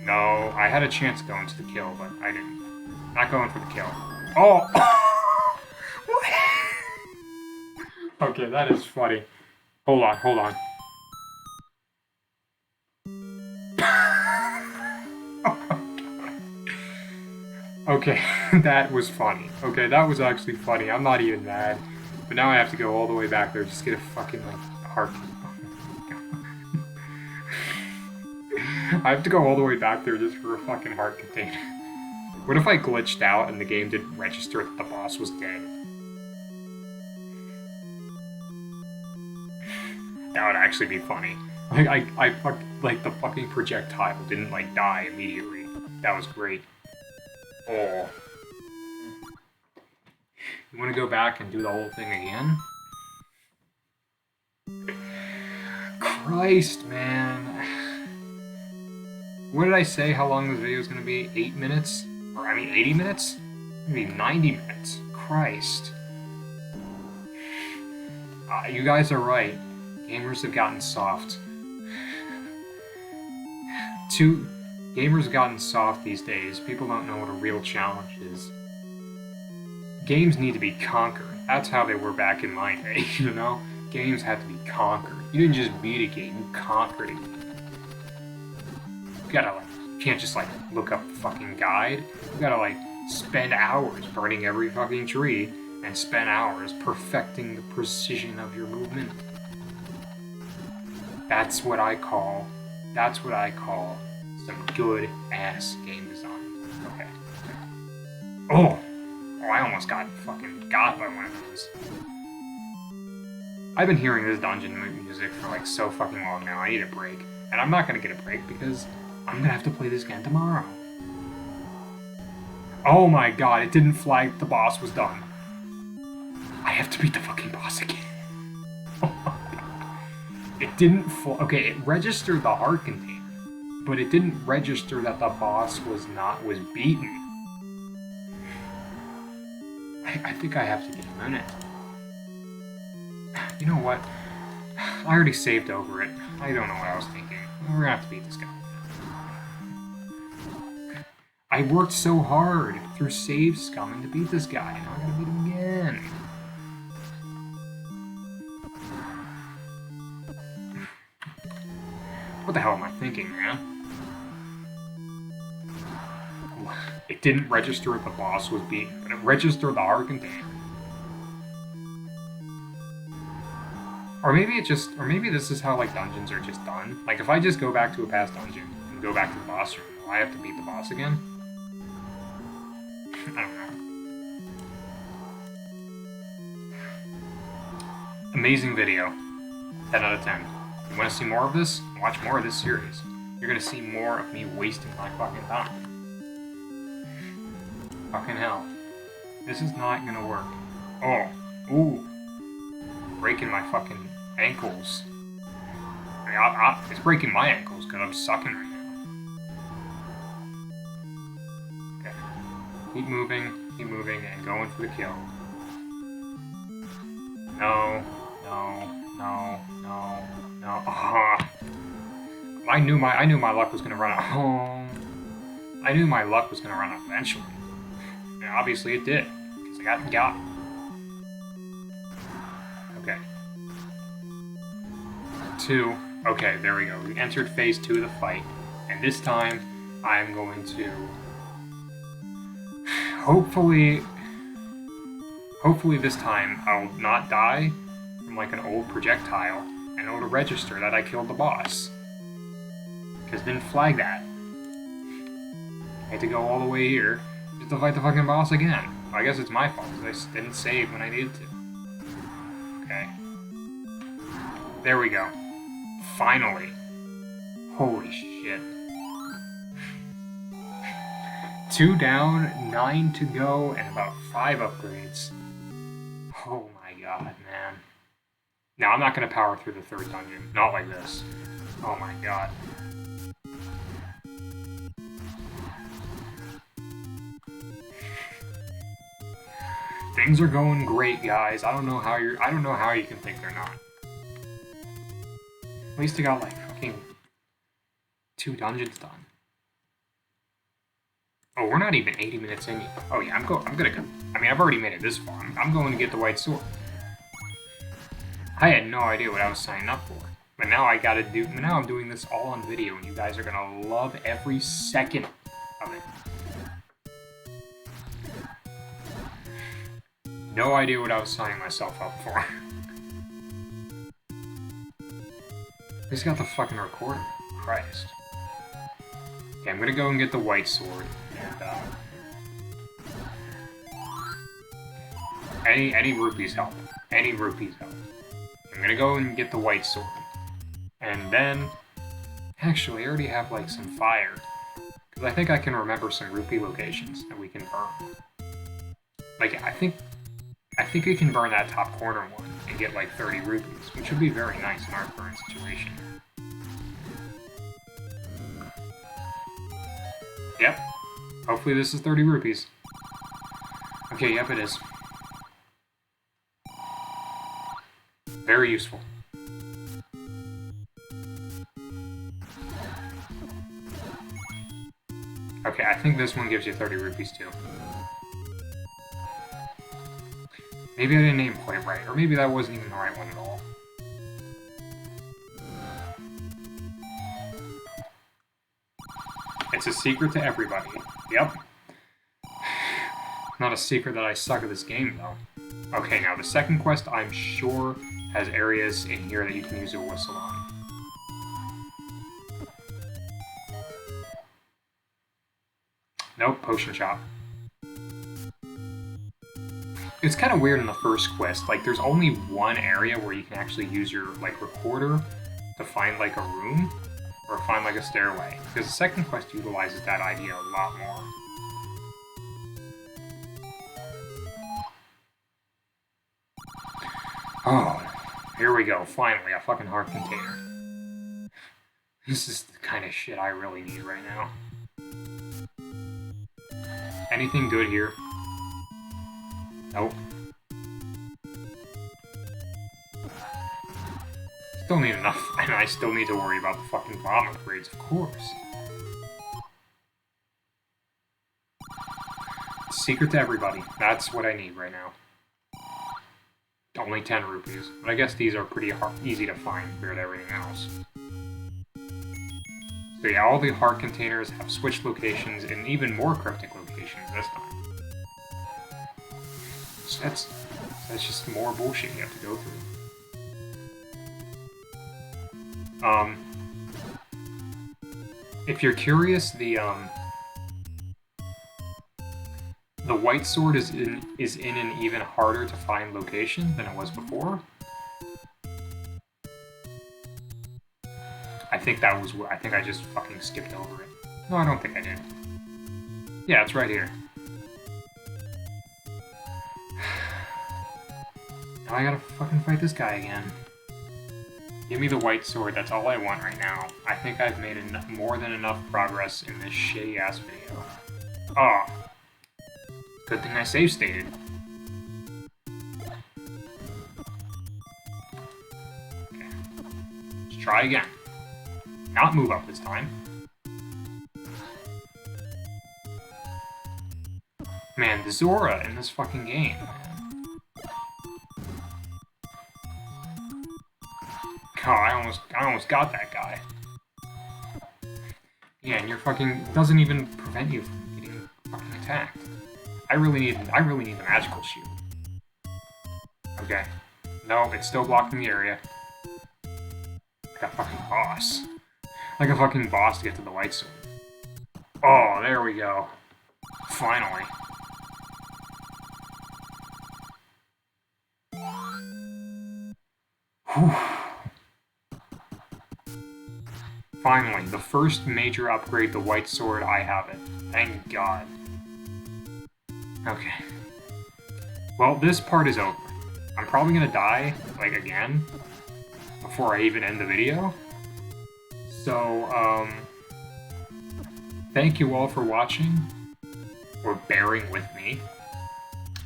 No, I had a chance going to the kill, but I didn't. Not going for the kill. Oh! Okay, that is funny. Hold on. Okay, that was funny. Okay, that was actually funny. I'm not even mad. But now I have to go all the way back there just to get a fucking, like, heart. I have to go all the way back there just for a fucking heart container. What if I glitched out and the game didn't register that the boss was dead? That would actually be funny. Like the fucking projectile didn't like die immediately. That was great. Oh. You want to go back and do the whole thing again? Christ, man. What did I say how long this video is going to be? 8 minutes? Or, I mean, 80 minutes? It's going to be 90 minutes. Christ. You guys are right. Gamers have gotten soft. Gamers have gotten soft these days. People don't know what a real challenge is. Games need to be conquered. That's how they were back in my day, you know? Games had to be conquered. You didn't just beat a game, you conquered a game. You gotta, like, you can't just, like, look up the fucking guide. You gotta, like, spend hours burning every fucking tree and spend hours perfecting the precision of your movement. That's what I call some good-ass game design. Okay. Oh, I almost got fucking got by one of those. I've been hearing this dungeon music for like so fucking long now. I need a break. And I'm not gonna get a break because I'm gonna have to play this again tomorrow. Oh my god, it didn't flag the boss was done. I have to beat the fucking boss again. Oh my god. It didn't okay, it registered the heart container, but it didn't register that the boss was beaten. I think I have to get a minute. You know what? I already saved over it. I don't know what I was thinking. We're gonna have to beat this guy. I worked so hard through save scumming to beat this guy. Now I gotta beat him again. What the hell am I thinking, man? It didn't register if the boss was beaten, but it registered the heart container. Or maybe this is how like dungeons are just done. Like if I just go back to a past dungeon and go back to the boss room, will I have to beat the boss again? I don't know. Amazing video. 10 out of 10. You want to see more of this? Watch more of this series. You're gonna see more of me wasting my fucking time. Fucking hell. This is not gonna work. Oh. Ooh. Breaking my fucking ankles. I mean, it's breaking my ankles because I'm sucking right now. Okay. Keep moving, and going for the kill. No. I knew my luck was gonna run out. Oh. I knew my luck was gonna run out eventually. And obviously it did, because I got it. Okay. 2. Okay, there we go. We entered phase 2 of the fight, and this time I'm going to hopefully this time I'll not die from like an old projectile, and it'll register that I killed the boss. Because it didn't flag that. I had to go all the way here just to fight the fucking boss again. Well, I guess it's my fault because I didn't save when I needed to. Okay. There we go. Finally. Holy shit. 2 down, 9 to go, and about 5 upgrades. Oh my god, man. Now, I'm not going to power through the 3rd dungeon. Not like this. Oh my god. Things are going great, guys. I don't know how you can think they're not. At least I got like fucking 2 dungeons done. Oh, we're not even 80 minutes in yet. Oh yeah, I'm gonna go. I mean, I've already made it this far. I'm going to get the white sword. I had no idea what I was signing up for. But now now I'm doing this all on video, and you guys are gonna love every second of it. No idea what I was signing myself up for. He's got the fucking recorder. Christ. Okay, I'm gonna go and get the white sword. And, any rupees help. Any rupees help. I'm gonna go and get the white sword. And then... Actually, I already have, like, some fire. Because I think I can remember some rupee locations that we can burn. Like, I think we can burn that top corner one and get, like, 30 rupees, which would be very nice in our current situation. Yep. Hopefully this is 30 rupees. Okay, yep it is. Very useful. Okay, I think this one gives you 30 rupees too. Maybe I didn't name it quite right, or maybe that wasn't even the right one at all. It's a secret to everybody. Yep. Not a secret that I suck at this game, though. Okay, now the second quest, I'm sure, has areas in here that you can use a whistle on. Nope, potion shop. It's kind of weird in the first quest. Like, there's only one area where you can actually use your, like, recorder to find, like, a room, or find, like, a stairway. Because the second quest utilizes that idea a lot more. Oh, here we go. Finally, a fucking heart container. This is the kind of shit I really need right now. Anything good here? Nope. Still need enough, and I still need to worry about the fucking bomb upgrades, of course. Secret to everybody. That's what I need right now. Only 10 rupees, but I guess these are pretty easy to find compared to everything else. So yeah, all the heart containers have switched locations and even more cryptic locations this time. So that's just more bullshit you have to go through. If you're curious, the white sword is in an even harder to find location than it was before. I think I just fucking skipped over it. No, I don't think I did. Yeah, it's right here. Now I gotta fucking fight this guy again. Give me the white sword, that's all I want right now. I think I've made more than enough progress in this shitty-ass video. Oh. Good thing I save stated. Okay. Let's try again. Not move up this time. Man, the Zora in this fucking game, man. Oh, I almost got that guy. Yeah, and your fucking doesn't even prevent you from getting fucking attacked. I really need the magical shield. Okay. No, it's still blocking the area. Like a fucking boss. Like a fucking boss to get to the white sword. Oh, there we go. Finally. Whew. Finally, the first major upgrade to white sword, I have it. Thank God. Okay. Well, this part is over. I'm probably gonna die, like, again, before I even end the video. So, thank you all for watching, or bearing with me.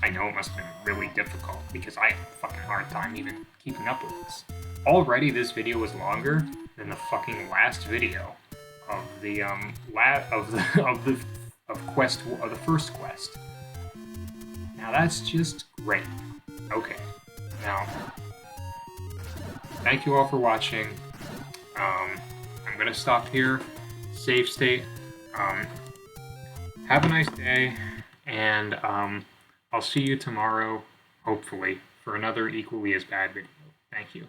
I know it must have been really difficult, because I had a fucking hard time even keeping up with this. Already, this video was longer than the fucking last video of the, of the first quest. Now that's just great. Okay. Now, thank you all for watching. I'm gonna stop here. Save state. Have a nice day, and I'll see you tomorrow hopefully, for another equally as bad video. Thank you.